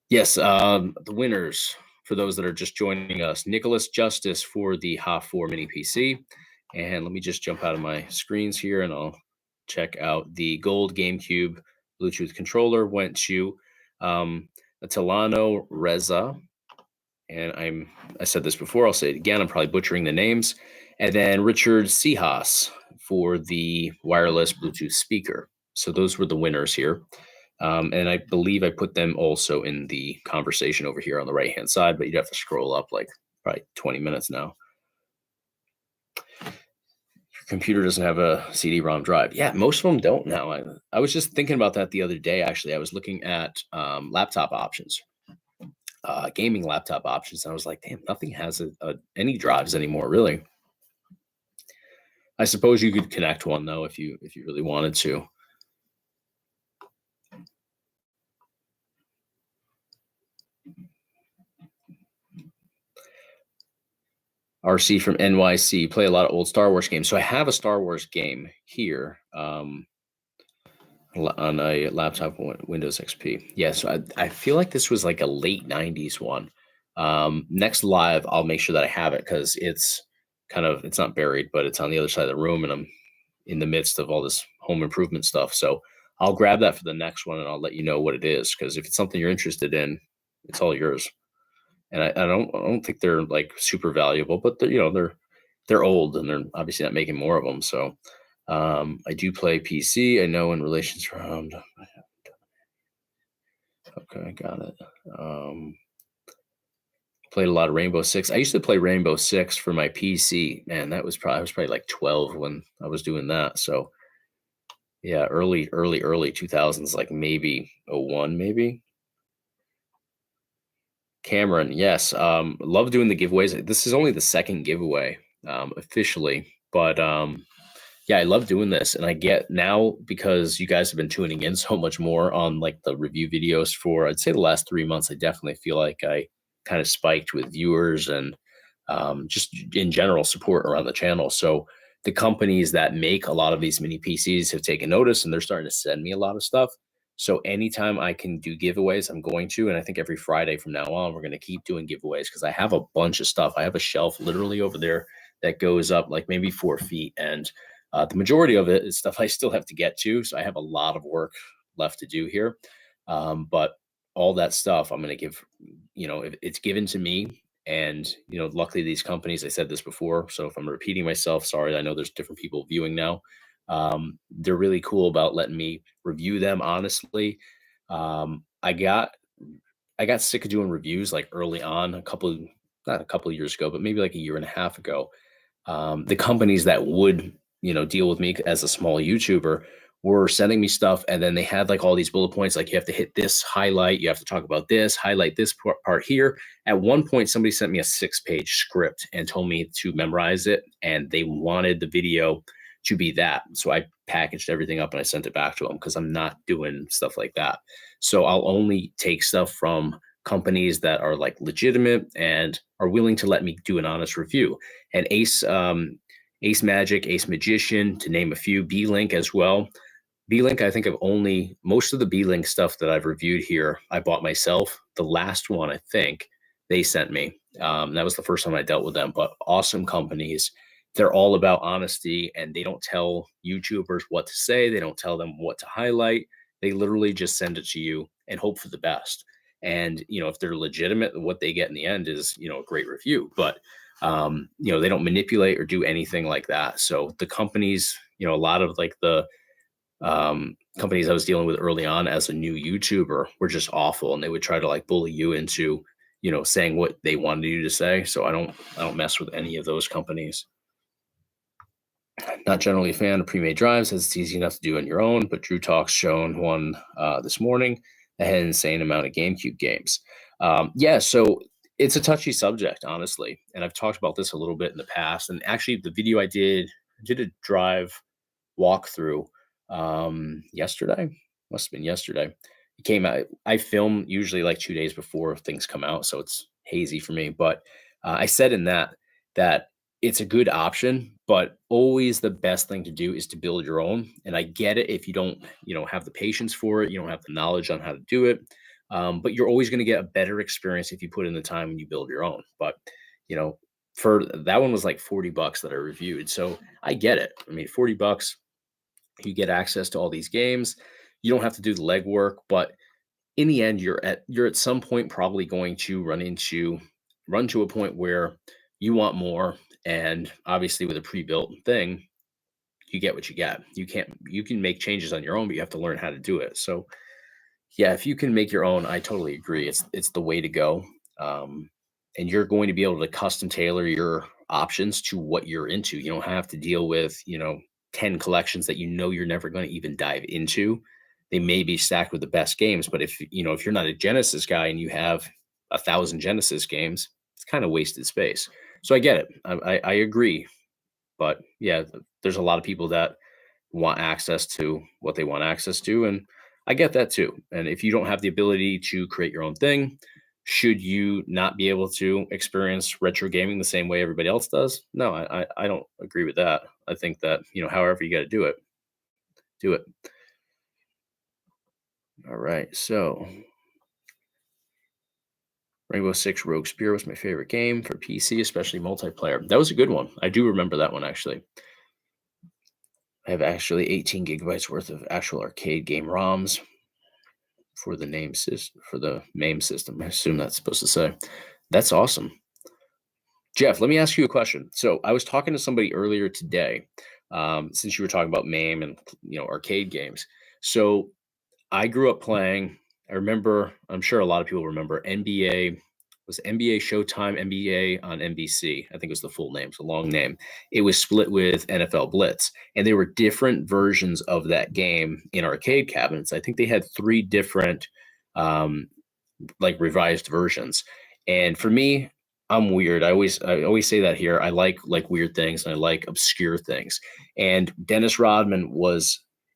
Yes, the winners, for those that are just joining us, Nicholas Justice for the HA-4 Mini PC. And let me just jump out of my screens here and I'll check out the gold GameCube Bluetooth controller went to Talano Reza. And I said this before, I'll say it again. I'm probably butchering the names. And then Richard Sihas for the wireless Bluetooth speaker. So those were the winners here. And I believe I put them also in the conversation over here on the right-hand side, but you'd have to scroll up like probably 20 minutes now. Your computer doesn't have a CD-ROM drive. Yeah, most of them don't now. I was just thinking about that the other day, actually. I was looking at laptop options. Gaming laptop options. And I was like, damn, nothing has any drives anymore, really. I suppose you could connect one though if you really wanted to. RC from NYC, play a lot of old Star Wars games. So I have a Star Wars game here on a laptop, Windows XP. Yeah, so I feel like this was like a late 90s one. Next live, I'll make sure that I have it because it's not buried, but it's on the other side of the room and I'm in the midst of all this home improvement stuff. So I'll grab that for the next one and I'll let you know what it is. Because if it's something you're interested in, it's all yours. And I don't think they're like super valuable, but they're old and they're obviously not making more of them. So I do play PC. I know in relations around. Okay, got it. Played a lot of Rainbow Six. I used to play Rainbow Six for my PC. Man, that was I was probably like 12 when I was doing that. So yeah, early 2000s, like maybe '01, maybe. Cameron, yes. Love doing the giveaways. This is only the second giveaway officially, but yeah, I love doing this. And I get now, because you guys have been tuning in so much more on like the review videos for, I'd say, the last 3 months, I definitely feel like I kind of spiked with viewers and just in general support around the channel. So the companies that make a lot of these mini PCs have taken notice and they're starting to send me a lot of stuff. So anytime I can do giveaways, I'm going to. And I think every Friday from now on, we're going to keep doing giveaways because I have a bunch of stuff. I have a shelf literally over there that goes up like maybe 4 feet. And the majority of it is stuff I still have to get to. So I have a lot of work left to do here. But all that stuff I'm going to give, if it's given to me. And, luckily these companies, I said this before. So if I'm repeating myself, sorry, I know there's different people viewing now. They're really cool about letting me review them honestly. I got sick of doing reviews like early on, not a couple of years ago, but maybe like a year and a half ago. The companies that would deal with me as a small YouTuber were sending me stuff, and then they had like all these bullet points, like you have to hit this highlight, you have to talk about this, highlight this part here. At one point, somebody sent me a 6-page script and told me to memorize it, and they wanted the video to be that. So I packaged everything up and I sent it back to them because I'm not doing stuff like that. So I'll only take stuff from companies that are like legitimate and are willing to let me do an honest review. And Ace Magic, Ace Magician, to name a few, B-Link as well. B-Link, I think most of the B-Link stuff that I've reviewed here, I bought myself. The last one, I think, they sent me. That was the first time I dealt with them, but awesome companies. They're all about honesty, and they don't tell YouTubers what to say. They don't tell them what to highlight. They literally just send it to you and hope for the best. And, if they're legitimate, what they get in the end is, a great review. But they don't manipulate or do anything like that. So the companies, a lot of like the companies I was dealing with early on as a new YouTuber were just awful, and they would try to like bully you into, saying what they wanted you to say. So I don't mess with any of those companies. Not generally a fan of pre-made drives as it's easy enough to do on your own, but Drew Talk's shown one this morning that had an insane amount of GameCube games. Yeah, so it's a touchy subject, honestly, and I've talked about this a little bit in the past. And actually, the video I did a drive walkthrough yesterday. Must have been yesterday. It came out. I film usually like 2 days before things come out, so it's hazy for me. But I said in that it's a good option, but always the best thing to do is to build your own. And I get it if you don't, have the patience for it, you don't have the knowledge on how to do it. But you're always going to get a better experience if you put in the time when you build your own. But, for that one was like $40 that I reviewed. So I get it. I mean, $40, you get access to all these games. You don't have to do the legwork, but in the end, you're at some point probably going to run to a point where you want more. And obviously with a pre-built thing, you get what you get. You can make changes on your own, but you have to learn how to do it. So yeah, if you can make your own, I totally agree. It's the way to go. And you're going to be able to custom tailor your options to what you're into. You don't have to deal with, 10 collections that you're never going to even dive into. They may be stacked with the best games, but if you're not a Genesis guy and you have 1,000 Genesis games, it's kind of wasted space. So I get it. I agree. But yeah, there's a lot of people that want access to what they want access to. And I get that too. And if you don't have the ability to create your own thing, should you not be able to experience retro gaming the same way everybody else does? No, I don't agree with that. I think that, however you got to do it, do it. All right. So Rainbow Six Rogue Spear was my favorite game for PC, especially multiplayer. That was a good one. I do remember that one actually. I have actually 18 gigabytes worth of actual arcade game ROMs for the MAME system. I assume that's supposed to say. That's awesome. Jeff, let me ask you a question. So I was talking to somebody earlier today, since you were talking about MAME and arcade games. So I grew up playing. I remember. I'm sure a lot of people remember NBA. Was NBA Showtime, NBA on NBC. I think it was the full name. It's a long name. It was split with NFL Blitz, and there were different versions of that game in arcade cabinets. I think they had 3 different, like revised versions. And for me, I'm weird. I always say that here. I like weird things and I like obscure things. And Dennis Rodman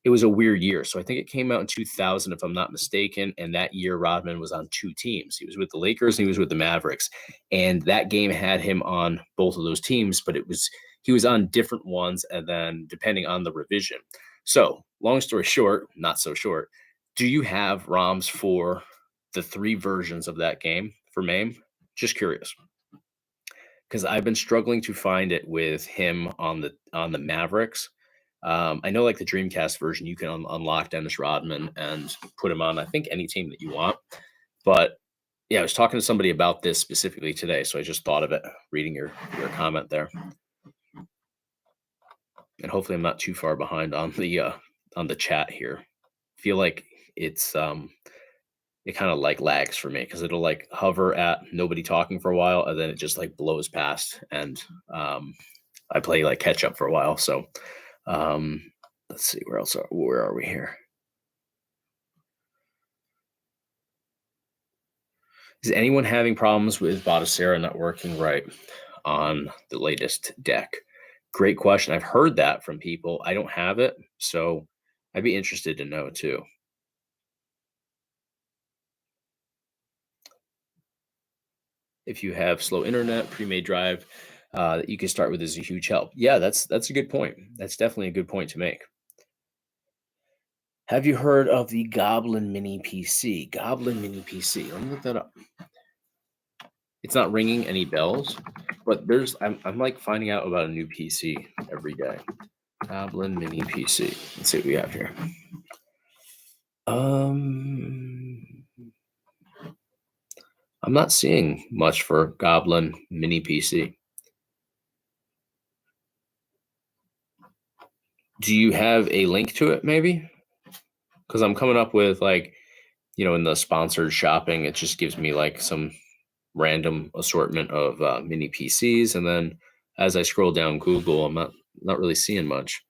it was a weird year. So I think it came out in 2000, if I'm not mistaken. And that year, Rodman was on 2 teams. He was with the Lakers and he was with the Mavericks. And that game had him on both of those teams, but he was on different ones. And then depending on the revision. So long story short, not so short, do you have ROMs for the 3 versions of that game for MAME? Just curious. Because I've been struggling to find it with him on the Mavericks. I know like the Dreamcast version, you can unlock Dennis Rodman and put him on, I think, any team that you want. But yeah, I was talking to somebody about this specifically today, so I just thought of it reading your comment there. And hopefully I'm not too far behind on the chat here. I feel like it's it kind of like lags for me because it'll like hover at nobody talking for a while and then it just like blows past, and I play like catch up for a while. So let's see, where are we here? Is anyone having problems with Botticera not working right on the latest deck? Great question. I've heard that from people. I don't have it, so I'd be interested to know too. If you have slow internet, pre-made drive that you can start with is a huge help. Yeah, that's a good point. That's definitely a good point to make. Have you heard of the Goblin Mini PC? Goblin Mini PC. Let me look that up. It's not ringing any bells, but I'm like finding out about a new PC every day. Goblin Mini PC. Let's see what we have here. I'm not seeing much for Goblin Mini PC. Do you have a link to it, maybe? Because I'm coming up with like, in the sponsored shopping, it just gives me like some random assortment of mini PCs, and then as I scroll down Google, I'm not really seeing much.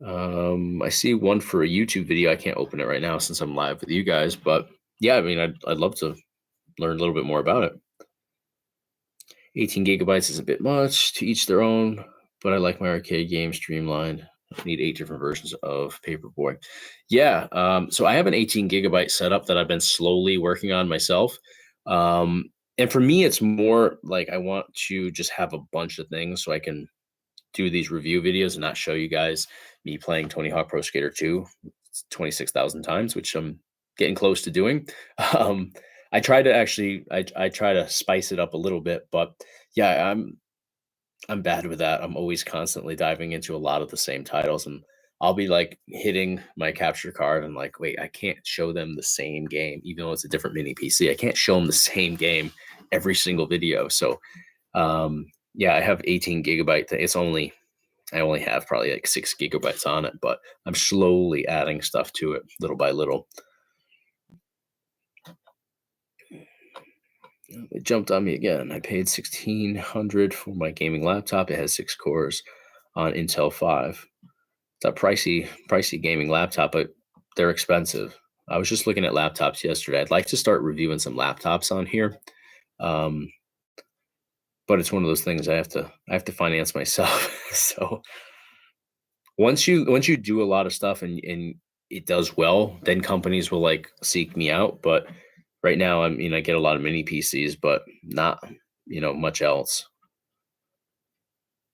I see one for a YouTube video. I can't open it right now since I'm live with you guys, but yeah, I mean, I'd love to learn a little bit more about it. 18 gigabytes is a bit much, to each their own, but I like my arcade games streamlined. I need 8 different versions of Paperboy. Yeah, so I have an 18 gigabyte setup that I've been slowly working on myself. And for me, it's more like I want to just have a bunch of things so I can do these review videos and not show you guys me playing Tony Hawk Pro Skater 2 26,000 times, which I'm getting close to doing. I try to spice it up a little bit, but yeah, I'm bad with that. I'm always constantly diving into a lot of the same titles, and I'll be like hitting my capture card and like, wait, I can't show them the same game, even though it's a different mini PC. I can't show them the same game every single video. So yeah, I have 18 gigabyte. I only have probably like 6 gigabytes on it, but I'm slowly adding stuff to it little by little. It jumped on me again. I paid $1,600 for my gaming laptop. It has 6 cores on Intel 5. It's a pricey gaming laptop, but they're expensive. I was just looking at laptops yesterday. I'd like to start reviewing some laptops on here, but it's one of those things I have to finance myself. So once you do a lot of stuff and it does well, then companies will like seek me out. But right now, I get a lot of mini PCs, but not, much else.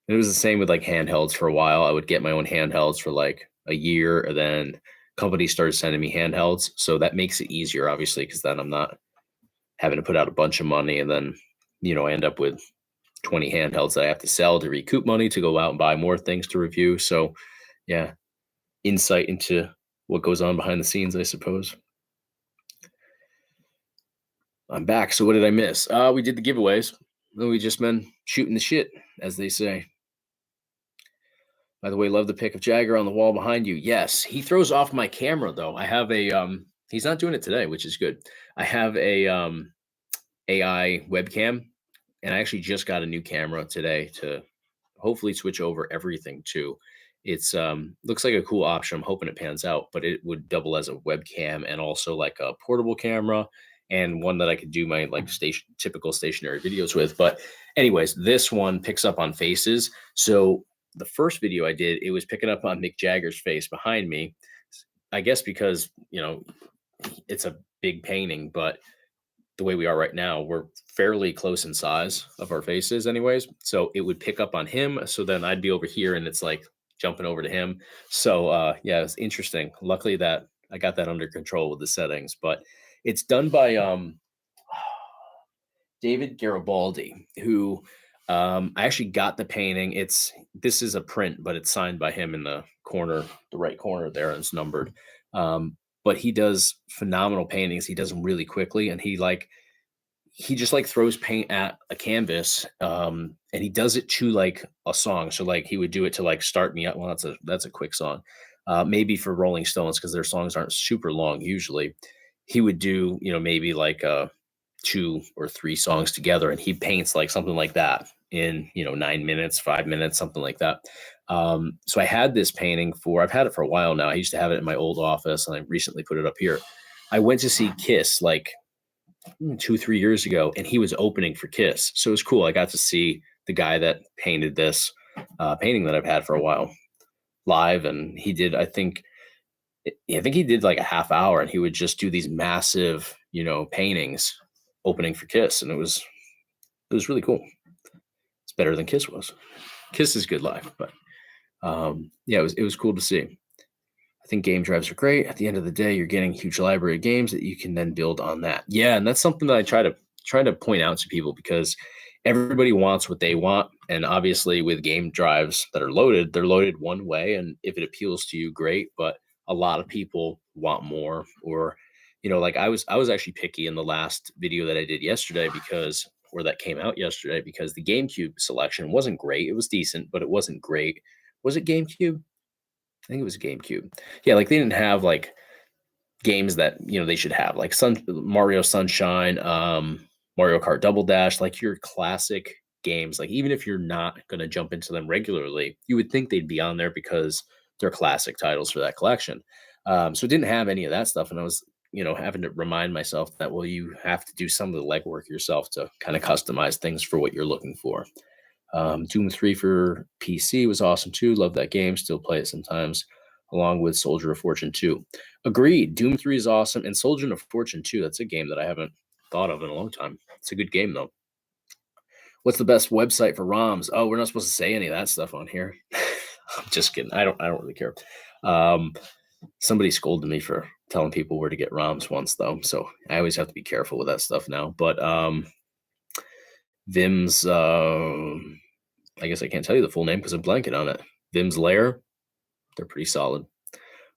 It was the same with like handhelds for a while. I would get my own handhelds for like a year, and then companies started sending me handhelds. So that makes it easier, obviously, because then I'm not having to put out a bunch of money and then, I end up with 20 handhelds that I have to sell to recoup money to go out and buy more things to review. So yeah, insight into what goes on behind the scenes, I suppose. I'm back. So what did I miss? We did the giveaways. We just been shooting the shit, as they say. By the way, love the pic of Jagger on the wall behind you. Yes, he throws off my camera though. I have a he's not doing it today, which is good. I have a AI webcam, and I actually just got a new camera today to hopefully switch over everything to. It's looks like a cool option. I'm hoping it pans out, but it would double as a webcam and also like a portable camera and one that I could do my like typical stationary videos with. But anyways, this one picks up on faces. So the first video I did, it was picking up on Mick Jagger's face behind me. I guess because, it's a big painting, but the way we are right now, we're fairly close in size of our faces anyways. So it would pick up on him. So then I'd be over here and it's like jumping over to him. So yeah, it's interesting. Luckily that I got that under control with the settings, but it's done by David Garibaldi, who I actually got the painting. This is a print, but it's signed by him in the corner, the right corner there, and it's numbered. But he does phenomenal paintings. He does them really quickly, and he just like throws paint at a canvas, and he does it to like a song. So like he would do it to like Start Me Up. Well, that's a quick song. Maybe for Rolling Stones, because their songs aren't super long usually. He would do, maybe like 2 or 3 songs together, and he paints like something like that in 9 minutes, 5 minutes, something like that. So I had this painting I've had it for a while now. I used to have it in my old office, and I recently put it up here. I went to see Kiss like 2-3 years ago, and he was opening for Kiss, so it was cool. I got to see the guy that painted this painting that I've had for a while live, and he did, I think he did like a half hour, and he would just do these massive paintings opening for Kiss, and it was really cool. It's better than Kiss was. Kiss is good live, but yeah, it was cool to see. I think game drives are great. At the end of the day, you're getting a huge library of games that you can then build on that. Yeah, and that's something that I try to point out to people, because everybody wants what they want, and obviously with game drives that are loaded, they're loaded one way, and if it appeals to you, great. But a lot of people want more, or like I was actually picky in the last video that I did yesterday, that came out yesterday, because the GameCube selection wasn't great. It was decent, but it wasn't great. Was it GameCube? I think it was GameCube. Yeah, like they didn't have like games that they should have, like Mario Sunshine, Mario Kart Double Dash, like your classic games. Like even if you're not going to jump into them regularly, you would think they'd be on there because they're classic titles for that collection. So it didn't have any of that stuff, and I was having to remind myself that, well, you have to do some of the legwork yourself to kind of customize things for what you're looking for. Doom 3 for PC was awesome too. Love that game. Still play it sometimes, along with Soldier of Fortune 2. Agreed. Doom 3 is awesome. And Soldier of Fortune 2, that's a game that I haven't thought of in a long time. It's a good game, though. What's the best website for ROMs? Oh, we're not supposed to say any of that stuff on here. I'm just kidding. I don't really care. Somebody scolded me for telling people where to get ROMs once, though. So I always have to be careful with that stuff now. But Vim's, I guess I can't tell you the full name because I'm blanking on it. Vim's Lair, they're pretty solid.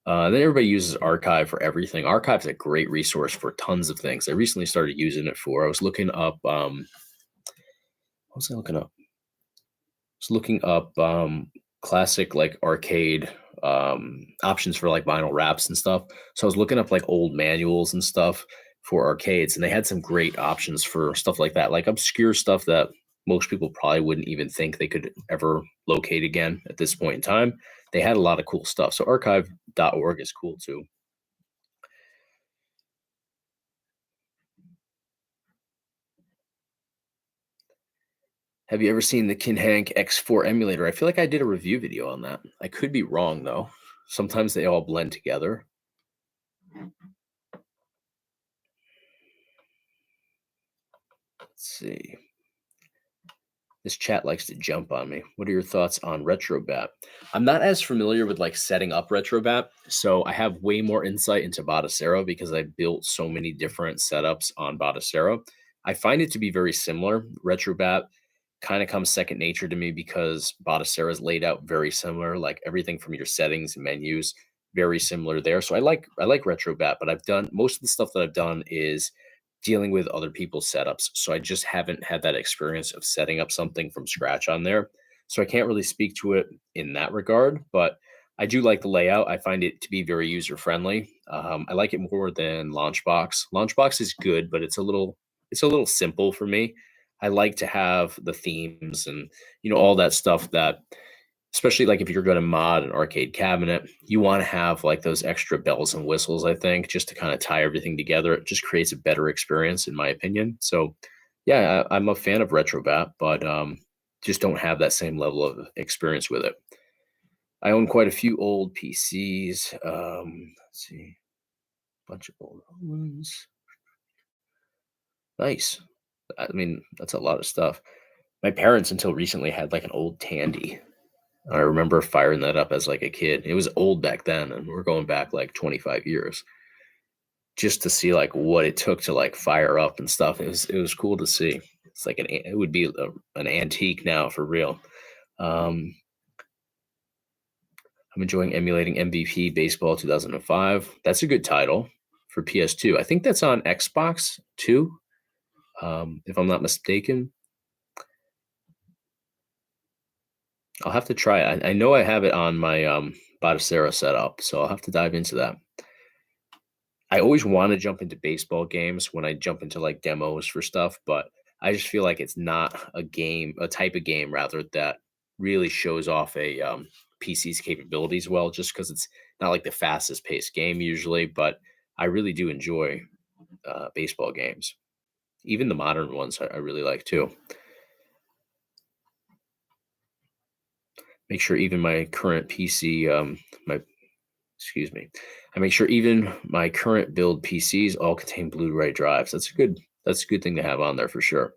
Then everybody uses Archive for everything. Archive is a great resource for tons of things. I recently started using it I was looking up, what was I looking up? I was looking up classic like arcade options for like vinyl wraps and stuff. So I was looking up like old manuals and stuff for arcades, and they had some great options for stuff like that, like obscure stuff that most people probably wouldn't even think they could ever locate again at this point in time. They had a lot of cool stuff. So archive.org is cool too. Have you ever seen the Kinhank X4 emulator? I feel like I did a review video on that. I could be wrong though. Sometimes they all blend together. Let's see. This chat likes to jump on me. What are your thoughts on RetroBat? I'm not as familiar with like setting up RetroBat, so I have way more insight into Batacero because I built so many different setups on Batacero. I find it to be very similar. RetroBat kind of comes second nature to me because Batocera is laid out very similar, like everything from your settings and menus, very similar there. So I like RetroBat, but I've done most of the stuff that I've done is dealing with other people's setups. So I just haven't had that experience of setting up something from scratch on there. So I can't really speak to it in that regard, but I do like the layout. I find it to be very user friendly. I like it more than Launchbox. Launchbox is good, but it's a little simple for me. I like to have the themes and all that stuff that, especially like if you're going to mod an arcade cabinet, you want to have like those extra bells and whistles, I think, just to kind of tie everything together. It just creates a better experience, in my opinion. So, yeah, I'm a fan of RetroBat, but just don't have that same level of experience with it. I own quite a few old PCs. Let's see, bunch of old ones. Nice. I mean, that's a lot of stuff. My parents until recently had like an old Tandy. I remember firing that up as like a kid. It was old back then, and we're going back like 25 years just to see like what it took to like fire up and stuff. It was cool to see. It's like it would be an antique now for real. I'm enjoying emulating MVP Baseball 2005. That's a good title for PS2. I think that's on Xbox too, if I'm not mistaken. I'll have to try it. I know I have it on my Batocera setup, so I'll have to dive into that. I always want to jump into baseball games when I jump into like demos for stuff, but I just feel like it's not a type of game rather that really shows off a PC's capabilities well, just because it's not like the fastest paced game usually. But I really do enjoy baseball games, even the modern ones. I really like too. Make sure even my current PC, excuse me, I make sure even my current build PCs all contain Blu-ray drives. That's a good thing to have on there for sure.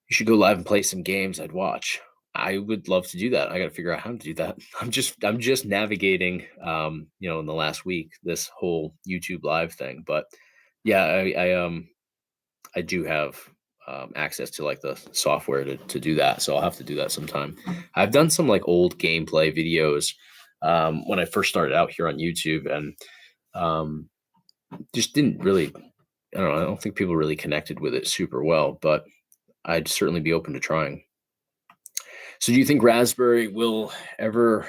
You should go live and play some games I'd watch. I would love to do that. I got to figure out how to do that. I'm just navigating, in the last week, this whole YouTube live thing. But yeah, I do have access to like the software to do that. So I'll have to do that sometime. I've done some like old gameplay videos when I first started out here on YouTube, and just didn't really, I don't know, I don't think people really connected with it super well, but I'd certainly be open to trying. So do you think Raspberry will ever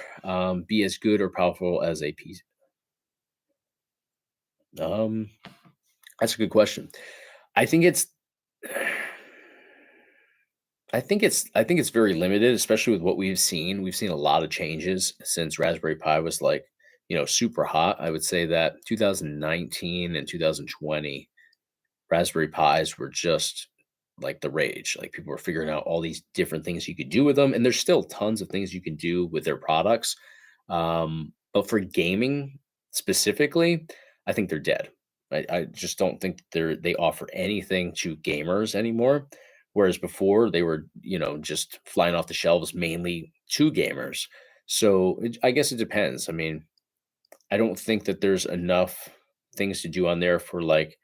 be as good or powerful as a PC? Um, that's a good question. I think it's I think it's very limited, especially with what we've seen. We've seen a lot of changes since Raspberry Pi was like, super hot. I would say that 2019 and 2020 Raspberry Pis were just like the rage. Like people were figuring out all these different things you could do with them, and there's still tons of things you can do with their products. But for gaming specifically, I think they're dead. I just don't think they offer anything to gamers anymore. Whereas before they were, just flying off the shelves mainly to gamers. So I guess it depends. I mean, I don't think that there's enough things to do on there for like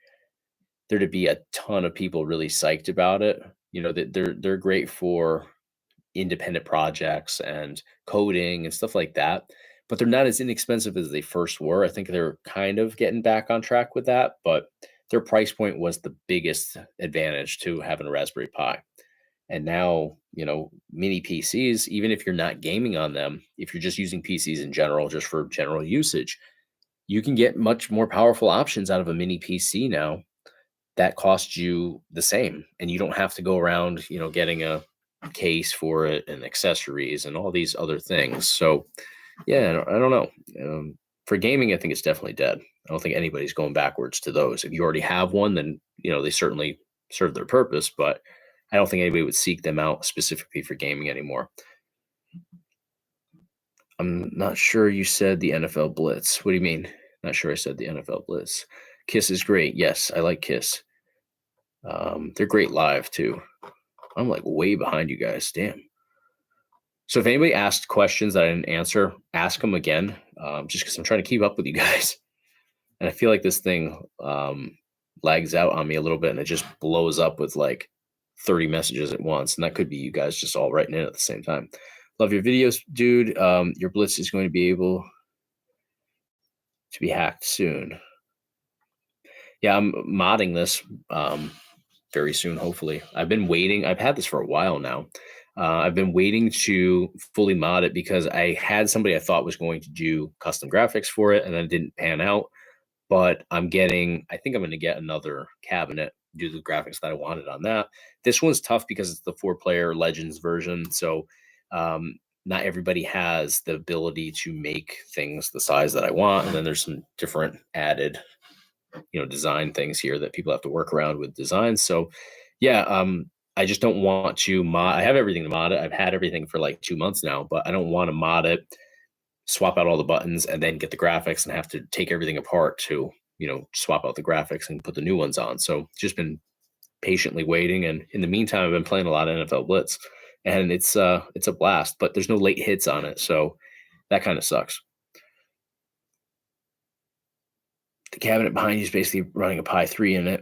there to be a ton of people really psyched about it. That they're great for independent projects and coding and stuff like that, but they're not as inexpensive as they first were. I think they're kind of getting back on track with that, but their price point was the biggest advantage to having a Raspberry Pi. And now, mini PCs, even if you're not gaming on them, if you're just using PCs in general, just for general usage, you can get much more powerful options out of a mini PC now that cost you the same, and you don't have to go around getting a case for it and accessories and all these other things. So yeah, I don't know. For gaming, I think it's definitely dead. I don't think anybody's going backwards to those. If you already have one, then they certainly serve their purpose, but I don't think anybody would seek them out specifically for gaming anymore. I'm not sure you said the NFL Blitz. What do you mean? Not sure I said the NFL Blitz. Kiss is great. Yes, I like Kiss. They're great live too. I'm like way behind you guys. Damn. So if anybody asked questions that I didn't answer, ask them again. Just because I'm trying to keep up with you guys, and I feel like this thing lags out on me a little bit, and it just blows up with like 30 messages at once, and that could be you guys just all writing in at the same time. Love your videos, dude. Your Blitz is going to be able to be hacked soon. Yeah, I'm modding this very soon, hopefully. I've been waiting. I've had this for a while now. I've been waiting to fully mod it because I had somebody I thought was going to do custom graphics for it, and then it didn't pan out. But I think I'm going to get another cabinet, do the graphics that I wanted on that. This one's tough because it's the 4-player Legends version. So not everybody has the ability to make things the size that I want. And then there's some different added, design things here that people have to work around with designs. So yeah, I just don't want to mod. I have everything to mod it. I've had everything for like 2 months now, but I don't want to mod it, swap out all the buttons, and then get the graphics and have to take everything apart to, swap out the graphics and put the new ones on. So just been patiently waiting. And in the meantime, I've been playing a lot of NFL Blitz, and it's a blast, but there's no late hits on it. So that kind of sucks. The cabinet behind you is basically running a Pi 3 in it.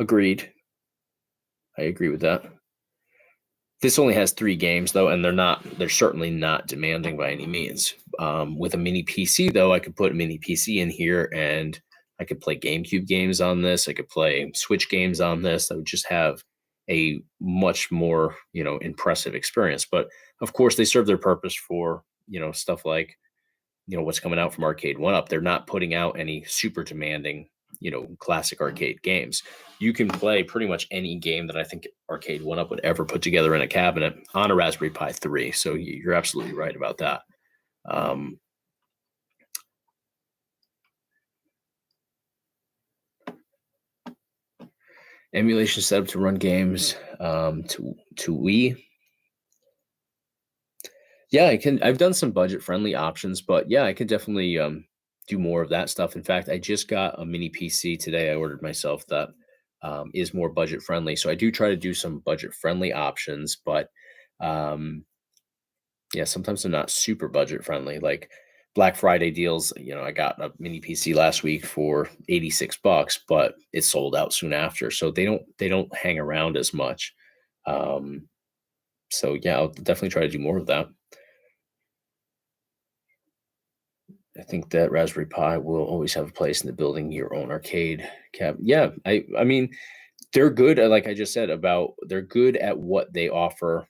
Agreed. I agree with that. This only has 3 games though, and they're certainly not demanding by any means. With a mini PC though, I could put a mini PC in here and I could play GameCube games on this. I could play Switch games on this. I would just have a much more, impressive experience. But of course they serve their purpose for, stuff like, what's coming out from Arcade 1-Up. They're not putting out any super demanding, classic arcade games. You can play pretty much any game that I think Arcade 1-Up would ever put together in a cabinet on a Raspberry Pi 3. So you're absolutely right about that. Emulation setup to run games to Wii. Yeah, I've done some budget-friendly options, but yeah, I could definitely do more of that stuff. In fact, I just got a mini PC today. I ordered myself that is more budget-friendly. So I do try to do some budget-friendly options, but yeah, sometimes they're not super budget-friendly. Like Black Friday deals, I got a mini PC last week for $86, but it sold out soon after. So they don't hang around as much. So yeah, I'll definitely try to do more of that. I think that Raspberry Pi will always have a place in the building your own arcade cab. Yeah, I mean, they're good. Like I just said they're good at what they offer,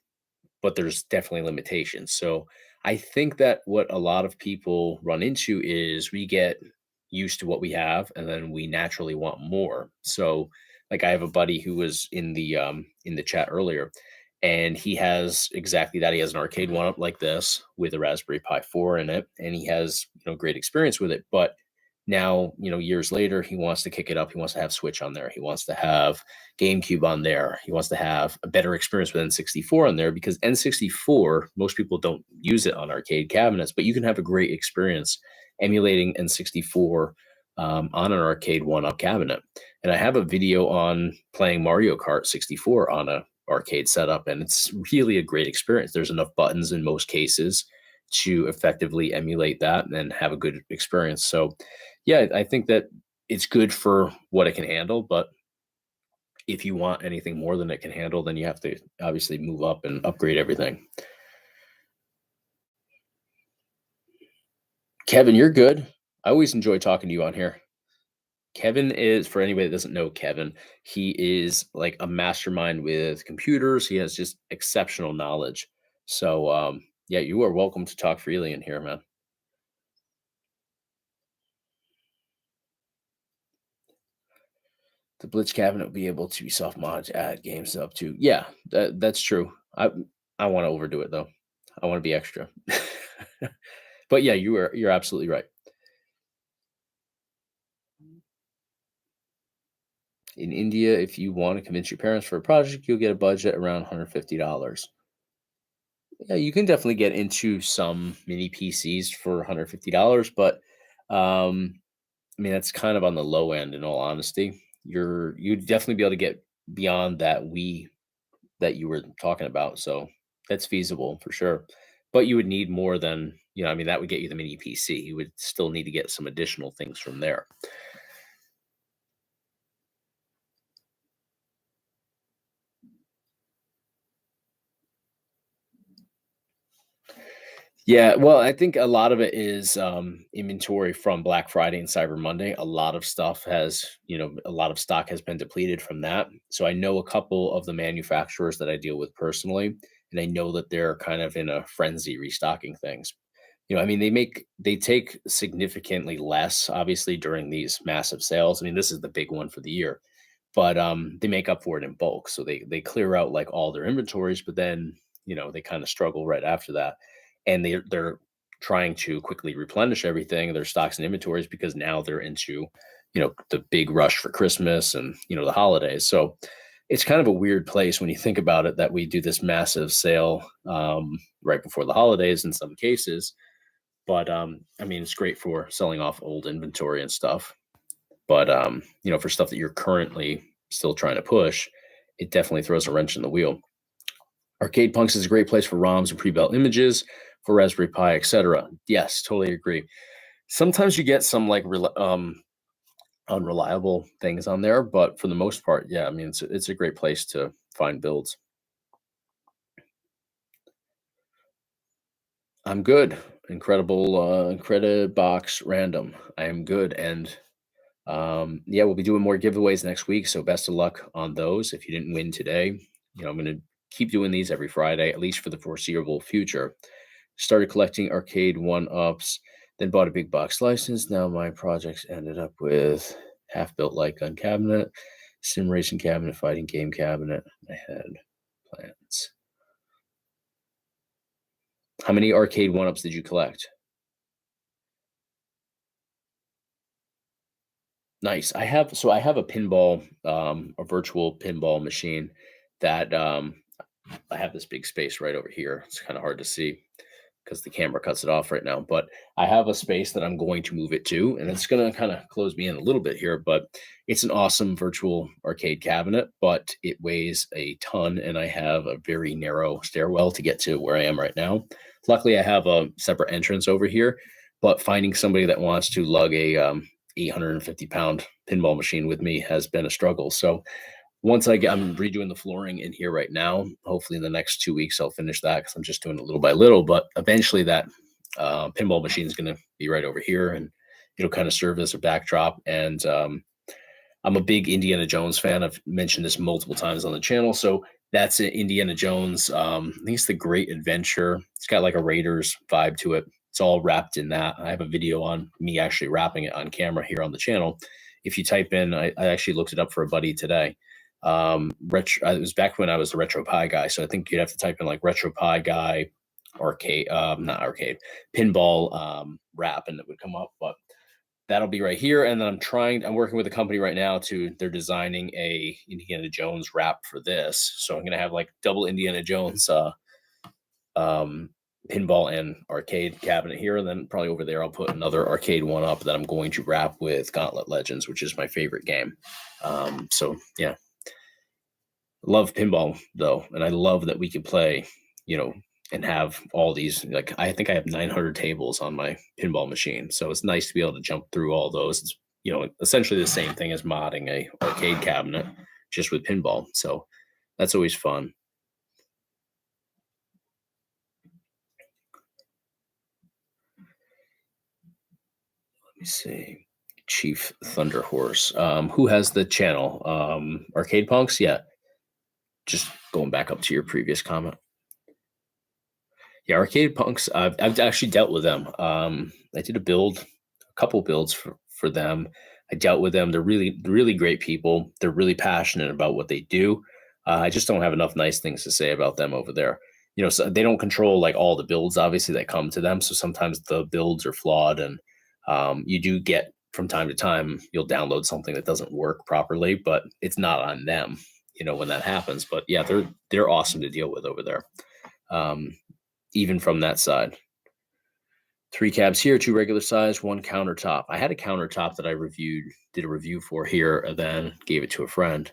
but there's definitely limitations. So I think that what a lot of people run into is we get used to what we have, and then we naturally want more. So, like I have a buddy who was in the chat earlier, and he has exactly that. He has an Arcade 1-Up like this with a Raspberry Pi 4 in it, and he has great experience with it. But now, years later, he wants to kick it up. He wants to have Switch on there. He wants to have GameCube on there. He wants to have a better experience with N64 on there, because N64, most people don't use it on arcade cabinets, but you can have a great experience emulating N64 on an Arcade 1-Up cabinet. And I have a video on playing Mario Kart 64 on a arcade setup, and it's really a great experience. There's enough buttons in most cases to effectively emulate that and have a good experience. So yeah, I think that it's good for what it can handle, but if you want anything more than it can handle, then you have to obviously move up and upgrade everything. Kevin, you're good. I always enjoy talking to you on here. Kevin is, for anybody that doesn't know Kevin, he is like a mastermind with computers. He has just exceptional knowledge. So yeah, you are welcome to talk freely in here, man. The Blitz cabinet will be able to be soft mod to add games up to. Yeah, that's true. I want to overdo it though. I want to be extra. But yeah, you're absolutely right. In India, if you want to convince your parents for a project, you'll get a budget around $150. Yeah, you can definitely get into some mini PCs for $150, but I mean that's kind of on the low end. In all honesty, you'd definitely be able to get beyond that Wii that you were talking about. So that's feasible for sure. But you would need more than, I mean, that would get you the mini PC. You would still need to get some additional things from there. Yeah, well, I think a lot of it is inventory from Black Friday and Cyber Monday. A lot of stuff has, a lot of stock has been depleted from that. So I know a couple of the manufacturers that I deal with personally, and I know that they're kind of in a frenzy restocking things. I mean, they take significantly less, obviously, during these massive sales. I mean, this is the big one for the year, but they make up for it in bulk. So they clear out like all their inventories, but then they kind of struggle right after that, and they're trying to quickly replenish everything, their stocks and inventories, because now they're into the big rush for Christmas and the holidays. So it's kind of a weird place when you think about it, that we do this massive sale right before the holidays in some cases. But I mean, it's great for selling off old inventory and stuff. But for stuff that you're currently still trying to push, it definitely throws a wrench in the wheel. Arcade Punks is a great place for ROMs and pre-built images for Raspberry Pi, etc. Yes, totally agree. Sometimes you get some like unreliable things on there, but for the most part, yeah, I mean, it's a great place to find builds. I'm good. Incredibox random. I am good, and yeah, we'll be doing more giveaways next week. So best of luck on those. If you didn't win today, I'm going to keep doing these every Friday, at least for the foreseeable future. Started collecting arcade one-ups, then bought a big box license. Now my projects ended up with half-built light gun cabinet, sim racing cabinet, fighting game cabinet. I had plans. How many arcade one-ups did you collect? Nice. I have a pinball, a virtual pinball machine that I have this big space right over here. It's kind of hard to see because the camera cuts it off right now, but I have a space that I'm going to move it to, and it's going to kind of close me in a little bit here, but it's an awesome virtual arcade cabinet, but it weighs a ton, and I have a very narrow stairwell to get to where I am right now. Luckily, I have a separate entrance over here, but finding somebody that wants to lug a 850-pound pinball machine with me has been a struggle. So once I'm redoing the flooring in here right now. Hopefully in the next 2 weeks, I'll finish that because I'm just doing it little by little. But eventually that pinball machine is going to be right over here, and it'll kind of serve as a backdrop. And I'm a big Indiana Jones fan. I've mentioned this multiple times on the channel. So that's an Indiana Jones. I think it's The Great Adventure. It's got like a Raiders vibe to it. It's all wrapped in that. I have a video on me actually wrapping it on camera here on the channel. If you type in, I actually looked it up for a buddy today. It was back when I was the Retro Pi guy. So I think you'd have to type in like Retro Pi guy, arcade, not arcade, pinball wrap, and it would come up. But that'll be right here. And then I'm working with a company right now they're designing a Indiana Jones wrap for this. So I'm going to have like double Indiana Jones, pinball and arcade cabinet here. And then probably over there, I'll put another arcade one up that I'm going to wrap with Gauntlet Legends, which is my favorite game. So yeah, love pinball though. And I love that we can play, and have all these, like, I think I have 900 tables on my pinball machine. So it's nice to be able to jump through all those. It's, essentially the same thing as modding a arcade cabinet, just with pinball. So that's always fun. Let me see. Chief Thunder Horse. Who has the channel? Arcade Punks? Yeah. Just going back up to your previous comment. Yeah, Arcade Punks. I've actually dealt with them. I did a couple builds for them. I dealt with them. They're really great people. They're really passionate about what they do. I just don't have enough nice things to say about them over there. So they don't control like all the builds, obviously, that come to them. So sometimes the builds are flawed, and you do get from time to time you'll download something that doesn't work properly, but it's not on them. When that happens. But yeah, they're awesome to deal with over there. Even from that side. 3 cabs here, 2 regular size, 1 countertop. I had a countertop that I did a review for here, and then gave it to a friend.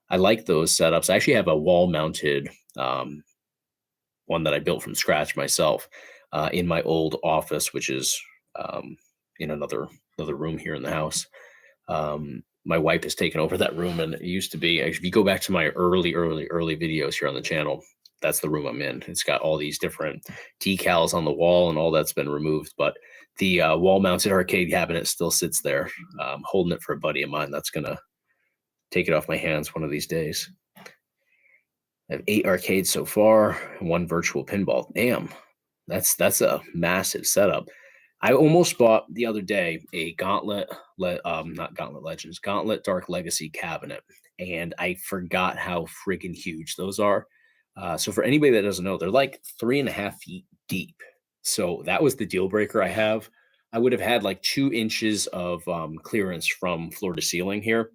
I like those setups. I actually have a wall-mounted one that I built from scratch myself in my old office, which is in another room here in the house. My wife has taken over that room, and it used to be, if you go back to my early videos here on the channel, that's the room I'm in. It's got all these different decals on the wall, and all that's been removed, but the wall-mounted arcade cabinet still sits there. Holding it for a buddy of mine that's gonna take it off my hands one of these days. I have 8 arcades so far, and 1 virtual pinball. Damn, that's a massive setup. I almost bought the other day a Gauntlet, not Gauntlet Legends, Gauntlet Dark Legacy cabinet, and I forgot how freaking huge those are. So for anybody that doesn't know, they're like 3.5 feet deep. So that was the deal breaker I have. I would have had like 2 inches of clearance from floor to ceiling here,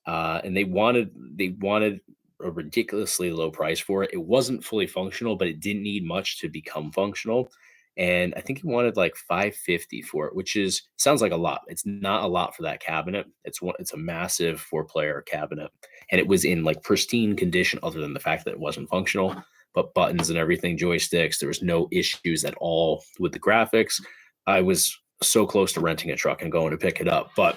and they wanted a ridiculously low price for it. It wasn't fully functional, but it didn't need much to become functional. And I think he wanted like 550 for it, which is sounds like a lot. It's not a lot for that cabinet. It's a massive 4-player cabinet, and it was in like pristine condition, other than the fact that it wasn't functional. But buttons and everything, joysticks, there was no issues at all with the graphics. I was so close to renting a truck and going to pick it up, but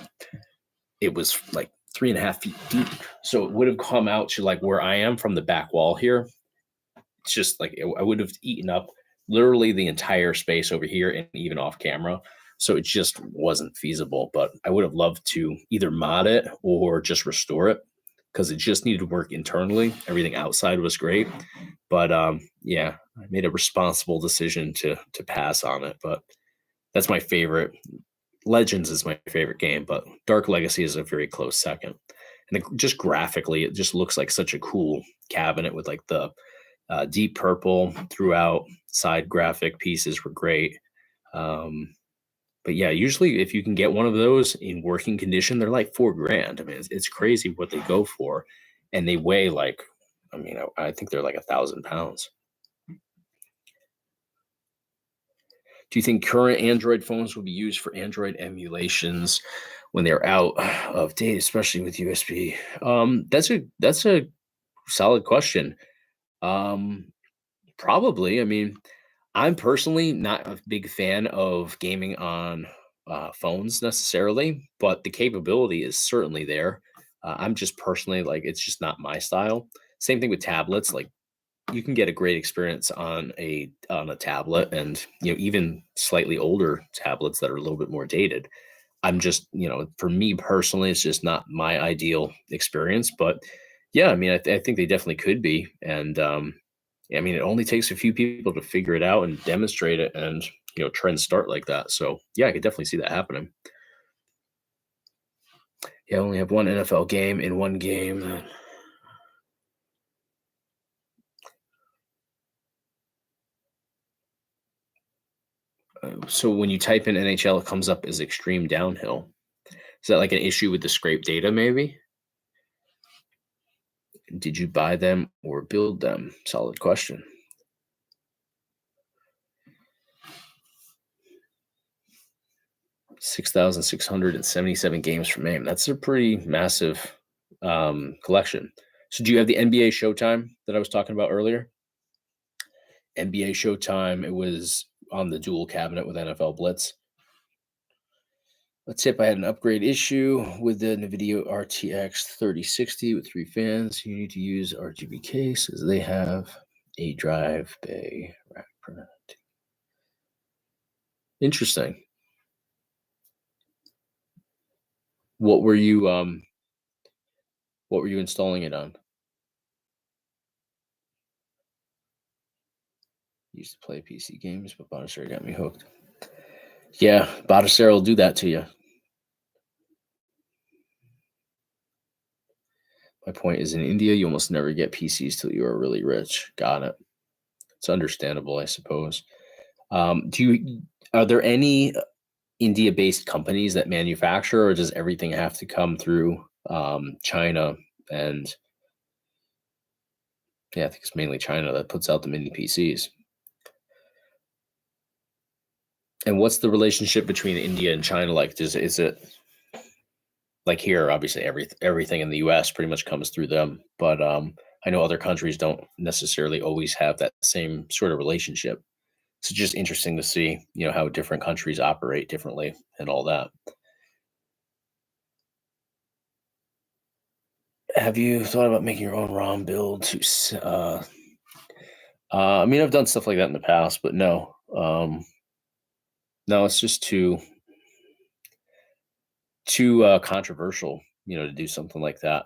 it was like 3.5 feet deep. So it would have come out to like where I am from the back wall here. It's just like I would have eaten up literally the entire space over here and even off camera. So it just wasn't feasible. But I would have loved to either mod it or just restore it, because it just needed to work internally. Everything outside was great. But yeah, I made a responsible decision to pass on it. But that's my favorite. Legends is my favorite game, but Dark Legacy is a very close second. And just graphically, it just looks like such a cool cabinet with like the deep purple throughout. Side graphic pieces were great. But yeah, usually if you can get one of those in working condition, they're like $4,000. I mean, it's crazy what they go for, and they weigh like, I mean, I think they're like 1,000 pounds. Do you think current Android phones will be used for Android emulations when they're out of date, especially with USB? That's a solid question. Probably. I mean, I'm personally not a big fan of gaming on phones necessarily, but the capability is certainly there. I'm just personally like, it's just not my style. Same thing with tablets. Like, you can get a great experience on a tablet, and even slightly older tablets that are a little bit more dated. I'm just, for me personally, it's just not my ideal experience. But yeah, I mean, I think they definitely could be. And I mean, it only takes a few people to figure it out and demonstrate it, and trends start like that. So yeah, I could definitely see that happening. Yeah, I only have one NFL game in one game. So when you type in NHL, it comes up as extreme downhill. Is that like an issue with the scrape data, maybe? Did you buy them or build them? Solid question. $6,677 games from MAME. That's a pretty massive collection. So do you have the NBA Showtime that I was talking about earlier? NBA Showtime, it was on the dual cabinet with NFL Blitz. Let's say if I had an upgrade issue with the Nvidia RTX 3060 with 3 fans, you need to use RGB cases. They have a drive bay rack print. Interesting. What were you installing it on? Used to play PC games, but Bonacera got me hooked. Yeah, Bonacera will do that to you. My point is, in India, you almost never get PCs till you are really rich. Got it. It's understandable, I suppose. Are there any India-based companies that manufacture, or does everything have to come through China? And yeah, I think it's mainly China that puts out the mini PCs. And what's the relationship between India and China like? Is it like here? Obviously, everything in the U.S. pretty much comes through them, but I know other countries don't necessarily always have that same sort of relationship. It's just interesting to see, how different countries operate differently and all that. Have you thought about making your own ROM build to I mean, I've done stuff like that in the past, but no, no, it's just too controversial, to do something like that.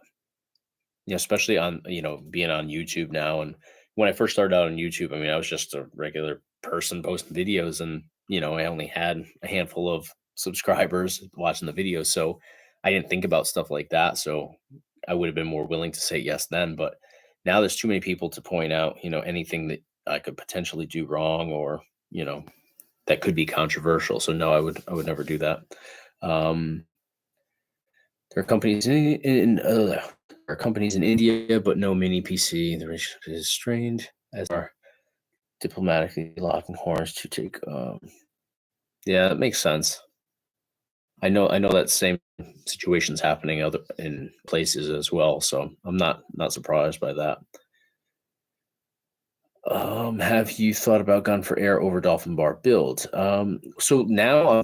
Especially on, being on YouTube now. And when I first started out on YouTube, I mean, I was just a regular person posting videos, and I only had a handful of subscribers watching the videos, so I didn't think about stuff like that. So I would have been more willing to say yes then, but now there's too many people to point out, anything that I could potentially do wrong, or you know that could be controversial. So no, I would never do that. Um, there are companies there are companies in India, but no mini PC. The relationship is strained, as are diplomatically locking horns to take. Yeah, that makes sense. I know that same situation's happening other in places as well. So I'm not surprised by that. Have you thought about gun for air over dolphin bar build? So now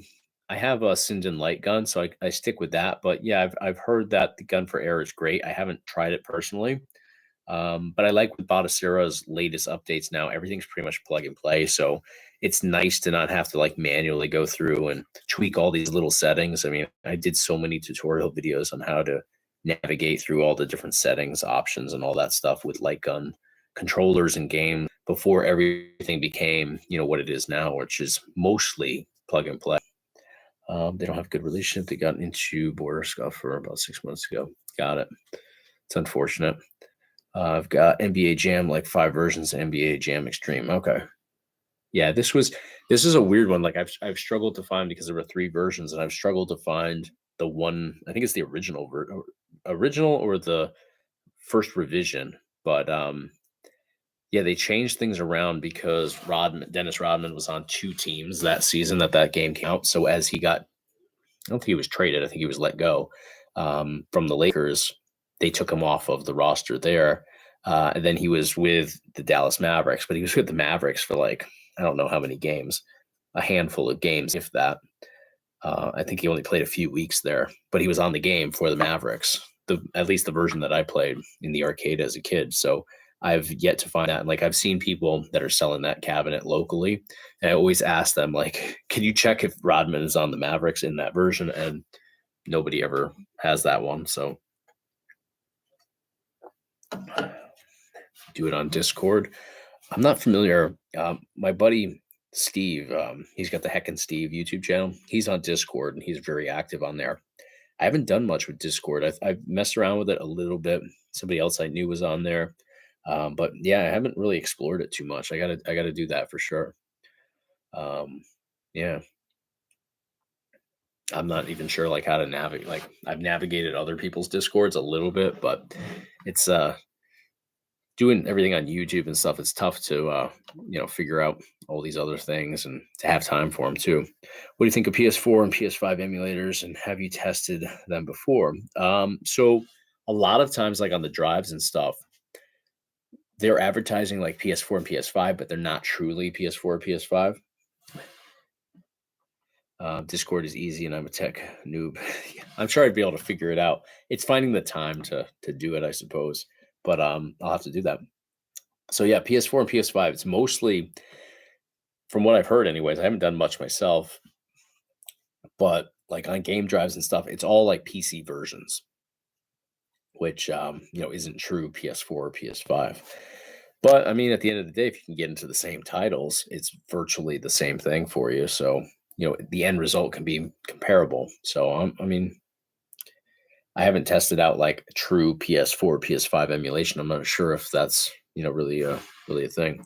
I have a Sinden light gun, so I stick with that. But yeah, I've heard that the gun for air is great. I haven't tried it personally, but I like with Batacera's latest updates now. Everything's pretty much plug and play, so it's nice to not have to like manually go through and tweak all these little settings. I mean, I did so many tutorial videos on how to navigate through all the different settings, options, and all that stuff with light gun controllers and game before everything became, what it is now, which is mostly plug and play. They don't have good relationship. They got into border scuff for about 6 months ago. Got it. It's unfortunate. I've got NBA Jam, like 5 versions of NBA Jam Extreme. Okay. Yeah, this is a weird one. Like I've struggled to find, because there were 3 versions, and I've struggled to find the one. I think it's the original or the first revision. But yeah, they changed things around because Dennis Rodman was on 2 teams that season that game came out. So as he got, I don't think he was traded. I think he was let go from the Lakers. They took him off of the roster there. And then he was with the Dallas Mavericks, but he was with the Mavericks for like, I don't know how many games, a handful of games, if that. I think he only played a few weeks there, but he was on the game for the Mavericks, at least the version that I played in the arcade as a kid. So I've yet to find that. Like I've seen people that are selling that cabinet locally, and I always ask them, like, can you check if Rodman is on the Mavericks in that version? And nobody ever has that one. So do it on Discord. I'm not familiar. My buddy Steve, he's got the Heckin' Steve YouTube channel. He's on Discord, and he's very active on there. I haven't done much with Discord. I've messed around with it a little bit. Somebody else I knew was on there, but yeah, I haven't really explored it too much. I gotta do that for sure. Yeah, I'm not even sure like how to navigate. Like I've navigated other people's Discords a little bit, but it's doing everything on YouTube and stuff. It's tough to figure out all these other things and to have time for them too. What do you think of PS4 and PS5 emulators, and have you tested them before? So a lot of times, like on the drives and stuff, they're advertising like PS4 and PS5, but they're not truly PS4 or PS5. Discord is easy, and I'm a tech noob. I'm sure I'd be able to figure it out. It's finding the time to do it, I suppose. But I'll have to do that. So yeah, PS4 and PS5. It's mostly, from what I've heard, anyways. I haven't done much myself, but like on game drives and stuff, it's all like PC versions, which isn't true PS4 or PS5. But I mean, at the end of the day, if you can get into the same titles, it's virtually the same thing for you. So the end result can be comparable. So I mean, I haven't tested out like true PS4, PS5 emulation. I'm not sure if that's really a thing.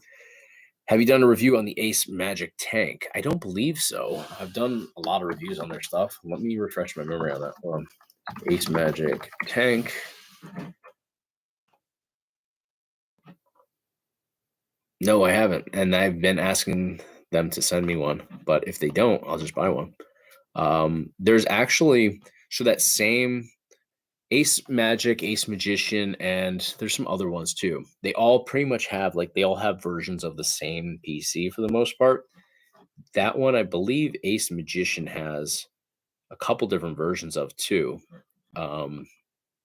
Have you done a review on the Ace Magic Tank? I don't believe so. I've done a lot of reviews on their stuff. Let me refresh my memory on that one. Ace Magic Tank. No, I haven't, and I've been asking them to send me one. But if they don't, I'll just buy one. There's actually that same Ace Magic, Ace Magician, and there's some other ones too. They all pretty much have versions of the same PC for the most part. That one, I believe Ace Magician has a couple different versions of too.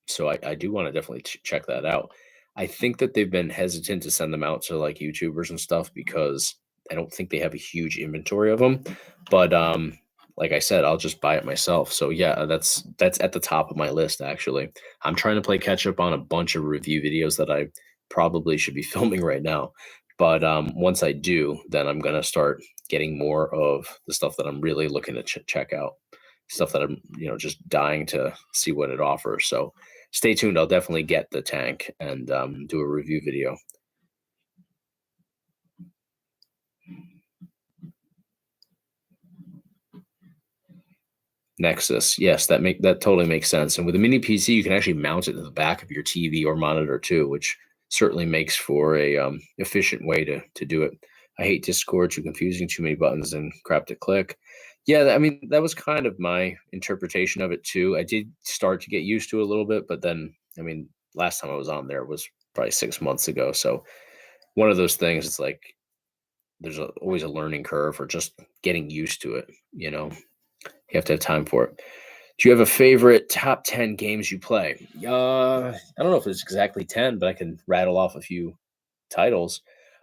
So I do want to definitely check that out. I think that they've been hesitant to send them out to like YouTubers and stuff because I don't think they have a huge inventory of them. But like I said, I'll just buy it myself. So yeah, that's at the top of my list actually. I'm trying to play catch up on a bunch of review videos that I probably should be filming right now. But once I do, then I'm gonna start getting more of the stuff that I'm really looking to check out, stuff that I'm just dying to see what it offers. So stay tuned. I'll definitely get the tank and do a review video. Nexus, yes, that totally makes sense. And with a mini PC, you can actually mount it to the back of your TV or monitor too, which certainly makes for a efficient way to do it. I hate Discord, too confusing, too many buttons and crap to click. Yeah, I mean that was kind of my interpretation of it too. I did start to get used to it a little bit, but then I mean, last time I was on there was probably 6 months ago. So one of those things, it's like there's always a learning curve or just getting used to it. You have to have time for it. Do you have a favorite top 10 games you play? I don't know if it's exactly 10, but I can rattle off a few titles.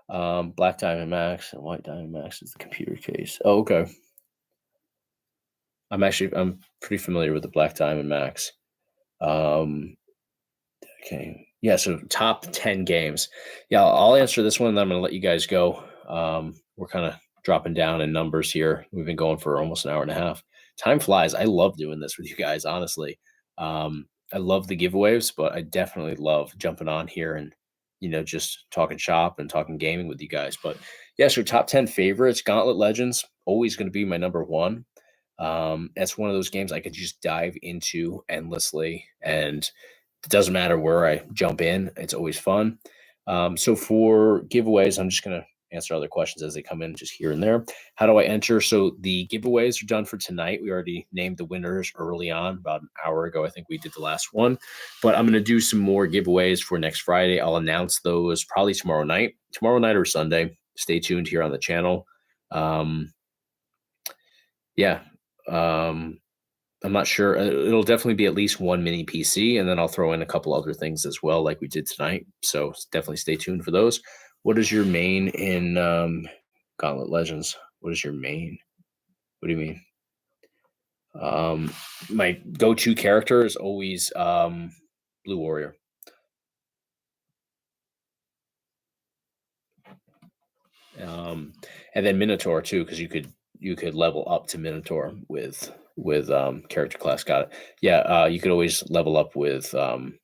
Black Diamond Max and White Diamond Max is the computer case. Oh, okay. I'm pretty familiar with the Black Diamond Max. Okay. Yeah, so top 10 games. Yeah, I'll answer this one, then I'm going to let you guys go. We're kind of dropping down in numbers here. We've been going for almost an hour and a half. Time flies. I love doing this with you guys, honestly. I love the giveaways, but I definitely love jumping on here and, just talking shop and talking gaming with you guys. But yeah, so top 10 favorites, Gauntlet Legends, always going to be my number one. That's one of those games I could just dive into endlessly, and it doesn't matter where I jump in. It's always fun. So for giveaways, I'm just going to answer other questions as they come in just here and there. How do I enter? So the giveaways are done for tonight. We already named the winners early on, about an hour ago. I think we did the last one, but I'm going to do some more giveaways for next Friday. I'll announce those probably tomorrow night or Sunday. Stay tuned here on the channel. Yeah. I'm not sure. It'll definitely be at least one mini PC, and then I'll throw in a couple other things as well, like we did tonight. So definitely stay tuned for those. What is your main in Gauntlet Legends? What is your main? What do you mean? My go-to character is always Blue Warrior. And then Minotaur too, because you could level up to Minotaur with character class. Got it. Yeah, you could always level up with the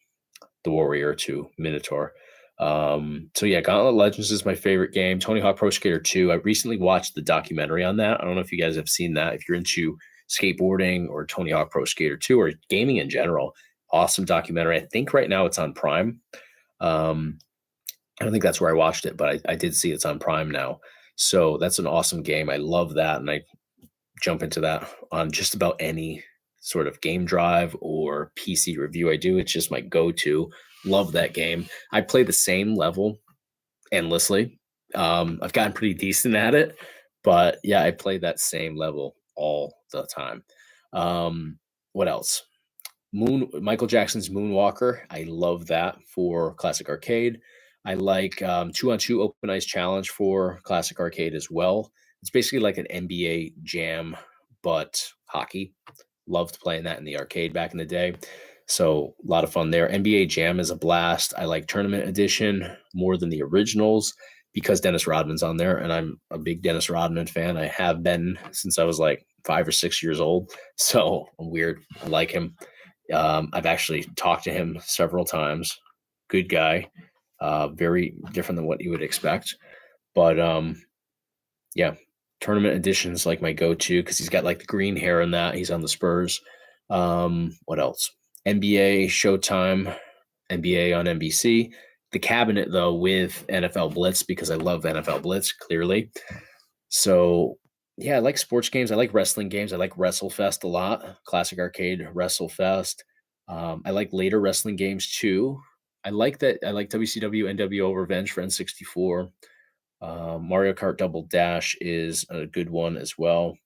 Warrior to Minotaur. So yeah, Gauntlet Legends is my favorite game. Tony Hawk Pro Skater 2. I recently watched the documentary on that. I don't know if you guys have seen that. If you're into skateboarding or Tony Hawk Pro Skater 2 or gaming in general, awesome documentary. I think right now it's on Prime. I don't think that's where I watched it, but I did see it's on Prime now. So that's an awesome game. I love that. And I jump into that on just about any sort of game drive or PC review I do. It's just my go-to. Love that game. I play the same level endlessly. I've gotten pretty decent at it, but yeah, I play that same level all the time. What else? Michael Jackson's Moonwalker. I love that for classic arcade. I like 2-on-2 Open Ice Challenge for classic arcade as well. It's basically like an NBA Jam, but hockey. Loved playing that in the arcade back in the day. So a lot of fun there. NBA Jam is a blast. I like Tournament Edition more than the originals because Dennis Rodman's on there, and I'm a big Dennis Rodman fan. I have been since I was like 5 or 6 years old. So I'm weird. I like him. I've actually talked to him several times. Good guy. Very different than what you would expect. But yeah, Tournament Edition's like my go-to because he's got like the green hair in that. He's on the Spurs. What else? NBA Showtime, NBA on NBC. The cabinet though with NFL Blitz because I love NFL Blitz clearly. So yeah, I like sports games. I like wrestling games. I like WrestleFest a lot. Classic arcade WrestleFest. I like later wrestling games too. I like that. I like WCW NWO Revenge for N64. Mario Kart Double Dash is a good one as well.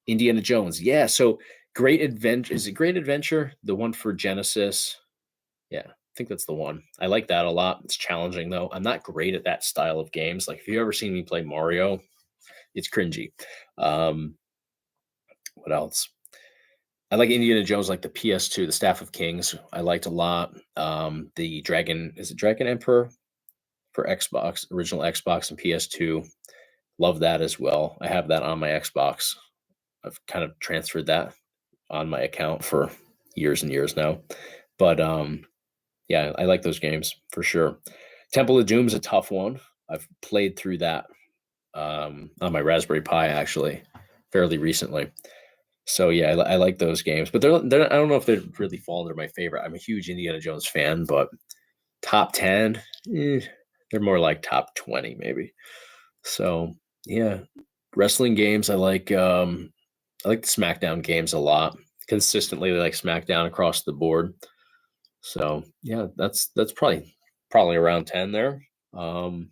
Indiana Jones. Yeah. So Great Adventure. Is it Great Adventure? The one for Genesis. Yeah. think that's the one. I like that a lot. It's challenging though. I'm not great at that style of games. Like if you ever seen me play Mario, it's cringy. Um, what else? I like Indiana Jones, like the PS2, the Staff of Kings. I liked a lot. The Dragon, is it Dragon Emperor for Xbox, original Xbox and PS2. Love that as well. I have that on my Xbox. I've kind of transferred that on my account for years and years now. But yeah, I like those games for sure. Temple of Doom's a tough one. I've played through that on my Raspberry Pi actually fairly recently. So yeah, I like those games, but they're I don't know if they really fall under my favorite. I'm a huge Indiana Jones fan, but top 10, they're more like top 20 maybe. So yeah, wrestling games I like the SmackDown games a lot. Consistently like SmackDown across the board. So yeah, that's probably around 10 there. Trying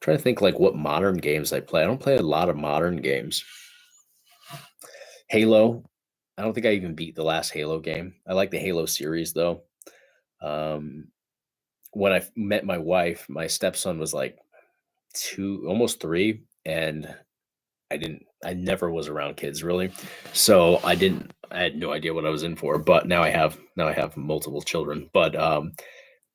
to think like what modern games I play. I don't play a lot of modern games. Halo. I don't think I even beat the last Halo game. I like the Halo series though. Um, when I met my wife, my stepson was like two, almost three, and I never was around kids really. So I had no idea what I was in for, but now I have multiple children. But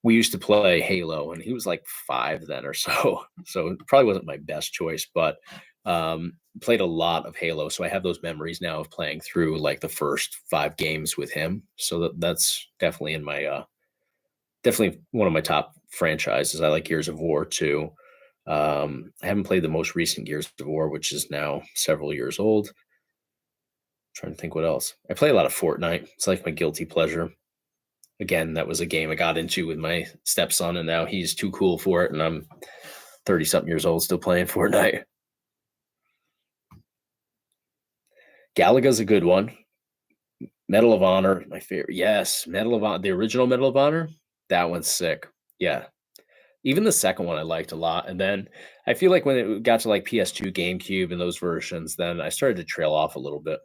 we used to play Halo and he was like 5 then or so. So it probably wasn't my best choice, but played a lot of Halo. So I have those memories now of playing through like the first 5 games with him. So that's definitely in my definitely one of my top franchises. I like Gears of War too. I haven't played the most recent Gears of War, which is now several years old. Trying to think what else. I play a lot of Fortnite. It's like my guilty pleasure. Again, that was a game I got into with my stepson, and now he's too cool for it, and I'm 30 something years old still playing Fortnite. Galaga's a good one. Medal of Honor, my favorite. Yes, Medal of Honor, the original Medal of Honor. That one's sick. Yeah. Even the second one I liked a lot. And then I feel like when it got to like PS2, GameCube, and those versions, then I started to trail off a little bit.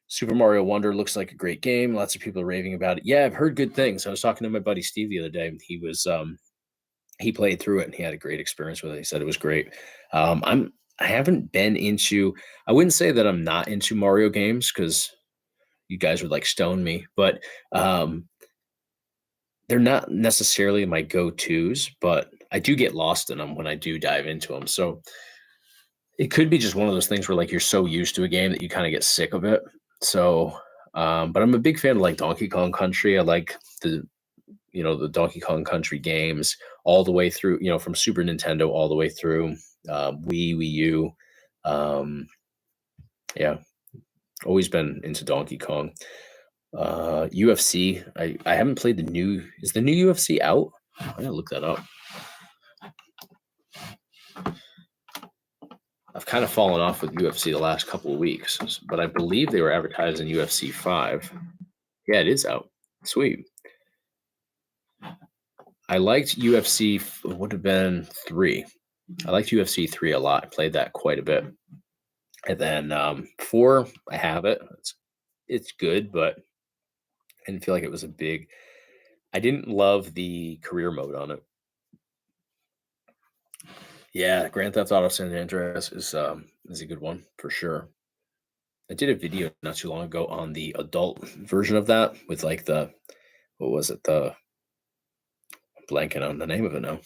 Super Mario Wonder looks like a great game. Lots of people are raving about it. Yeah, I've heard good things. I was talking to my buddy Steve the other day, and he played through it and he had a great experience with it. He said it was great. I haven't been into. I wouldn't say that I'm not into Mario games because you guys would like stone me, but they're not necessarily my go-tos. But I do get lost in them when I do dive into them. So it could be just one of those things where like you're so used to a game that you kind of get sick of it. So, but I'm a big fan of like Donkey Kong Country. I like the Donkey Kong Country games all the way through, from Super Nintendo all the way through Wii U. Yeah, always been into Donkey Kong. UFC. I haven't played the new. Is the new UFC out? I'm gonna look that up. I've kind of fallen off with UFC the last couple of weeks, but I believe they were advertising UFC 5. Yeah, it is out. Sweet. I liked UFC. It would have been 3. I liked UFC 3 a lot. I played that quite a bit. And then 4, I have it. It's good, but I didn't feel like it was I didn't love the career mode on it. Yeah, Grand Theft Auto San Andreas is a good one for sure. I did a video not too long ago on the adult version of that with like what was it? I'm blanking on the name of it now.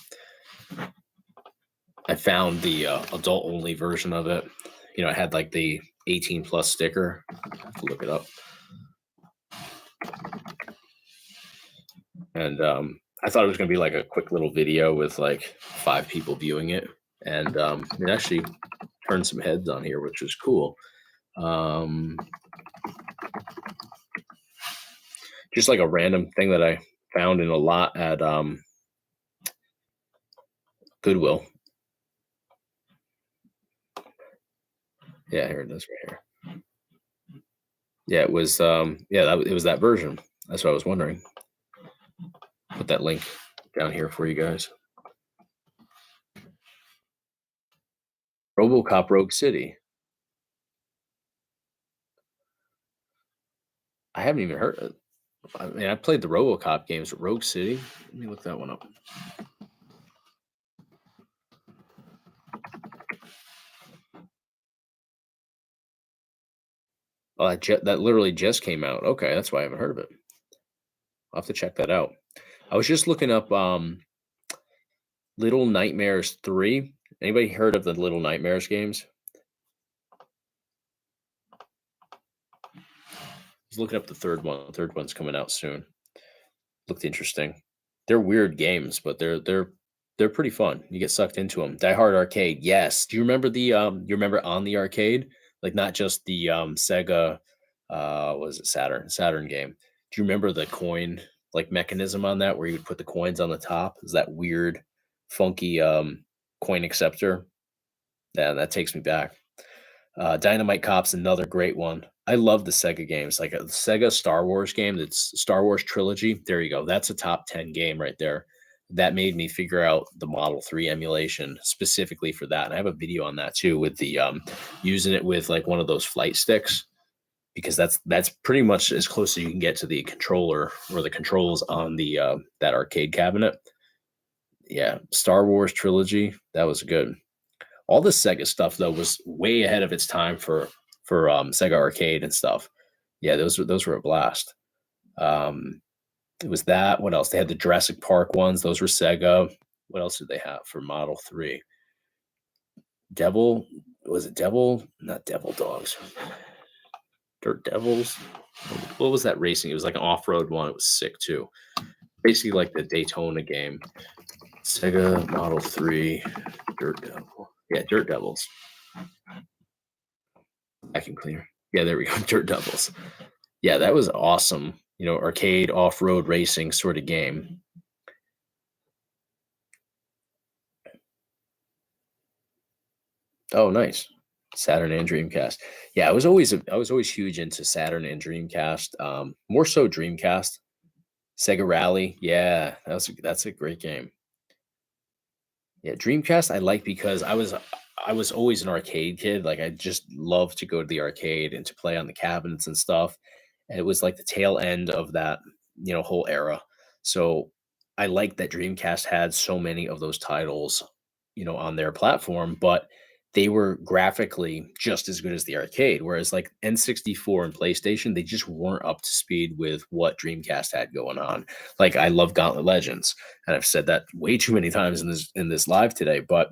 I found the adult only version of it. I had like the 18 plus sticker. I have to look it up. And I thought it was going to be like a quick little video with like 5 people viewing it. And it actually turned some heads on here, which was cool. Just like a random thing that I found in a lot at Goodwill. Yeah, here it is right here. Yeah, it was it was that version. That's what I was wondering. Put that link down here for you guys. RoboCop Rogue City. I haven't even heard of it. I mean, I played the RoboCop games, Rogue City. Let me look that one up. Oh, that literally just came out. Okay, that's why I haven't heard of it. I'll have to check that out. I was just looking up Little Nightmares 3. Anybody heard of the Little Nightmares games? I was looking up the third one. The third one's coming out soon. Looked interesting. They're weird games, but they're pretty fun. You get sucked into them. Die Hard Arcade, yes. Do you remember you remember on the arcade? Like not just the Sega was it Saturn game. Do you remember the coin like mechanism on that where you would put the coins on the top? Is that weird, funky coin acceptor? Yeah, that takes me back. Dynamite Cop's another great one. I love the Sega games, like a Sega Star Wars game. That's Star Wars trilogy. There you go. That's a top 10 game right there. That made me figure out the Model 3 emulation specifically for that. And I have a video on that too with the using it with like one of those flight sticks, because that's pretty much as close as you can get to the controller or the controls on the that arcade cabinet. Yeah, Star Wars trilogy, that was good. All the Sega stuff though was way ahead of its time for Sega Arcade and stuff. Yeah, those were a blast. It was that. What else? They had the Jurassic Park ones. Those were Sega. What else did they have for Model 3? Devil, was it Devil? Not Devil Dogs. Dirt Devils. What was that racing? It was like an off-road one. It was sick too. Basically like the Daytona game. Sega Model 3 Dirt Devil. Yeah, Dirt Devils. Vacuum cleaner. Yeah, there we go. Dirt Devils. Yeah, that was awesome. You know, arcade off-road racing sort of game. Oh, nice. Saturn and Dreamcast. Yeah, I was always huge into Saturn and Dreamcast. More so Dreamcast. Sega Rally. Yeah, that's a great game. Yeah, Dreamcast I like because I was always an arcade kid. Like I just loved to go to the arcade and to play on the cabinets and stuff. And it was like the tail end of that, whole era. So I like that Dreamcast had so many of those titles, on their platform, but they were graphically just as good as the arcade. Whereas like N64 and PlayStation, they just weren't up to speed with what Dreamcast had going on. Like I love Gauntlet Legends, and I've said that way too many times in this live today. But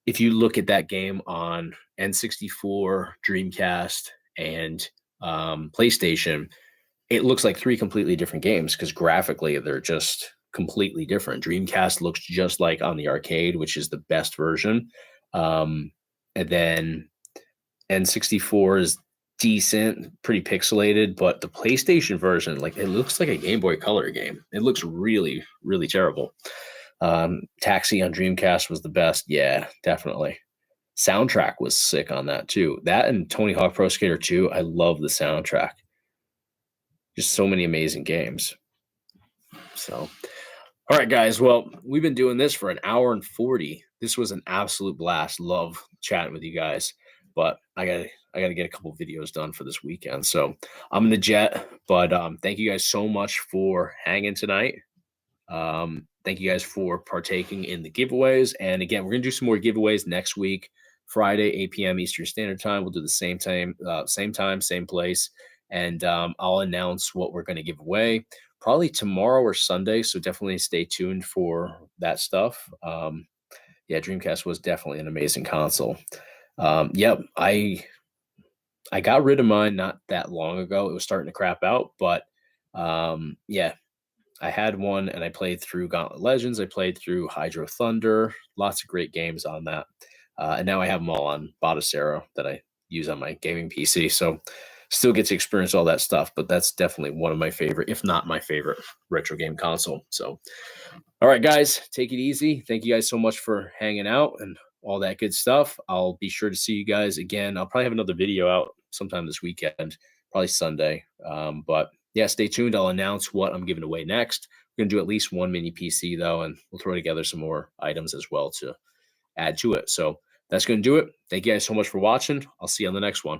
if you look at that game on N64, Dreamcast, and PlayStation, it looks like three completely different games because graphically they're just completely different. Dreamcast looks just like on the arcade, which is the best version. And then N64 is decent, pretty pixelated, but the PlayStation version, like it looks like a Game Boy Color game. It looks really, really terrible. Taxi on Dreamcast was the best. Yeah, definitely. Soundtrack was sick on that too. That and Tony Hawk Pro Skater 2, I love the soundtrack. Just so many amazing games. So, all right, guys. Well, we've been doing this for an hour and 40. This was an absolute blast. Love chatting with you guys, but I gotta get a couple videos done for this weekend. So I'm in the jet, but thank you guys so much for hanging tonight. Thank you guys for partaking in the giveaways. And again, we're gonna do some more giveaways next week, Friday, 8 p.m. Eastern Standard Time. We'll do the same time, same place. And I'll announce what we're going to give away probably tomorrow or Sunday. So definitely stay tuned for that stuff. Yeah, Dreamcast was definitely an amazing console. Yep, I got rid of mine not that long ago. It was starting to crap out, but yeah, I had one and I played through Gauntlet Legends. I played through Hydro Thunder. Lots of great games on that. And now I have them all on Batocero that I use on my gaming PC. So still get to experience all that stuff, but that's definitely one of my favorite, if not my favorite, retro game console. So, all right, guys, take it easy. Thank you guys so much for hanging out and all that good stuff. I'll be sure to see you guys again. I'll probably have another video out sometime this weekend, probably Sunday. But yeah, stay tuned. I'll announce what I'm giving away next. We're going to do at least one mini PC, though, and we'll throw together some more items as well to add to it. So that's going to do it. Thank you guys so much for watching. I'll see you on the next one.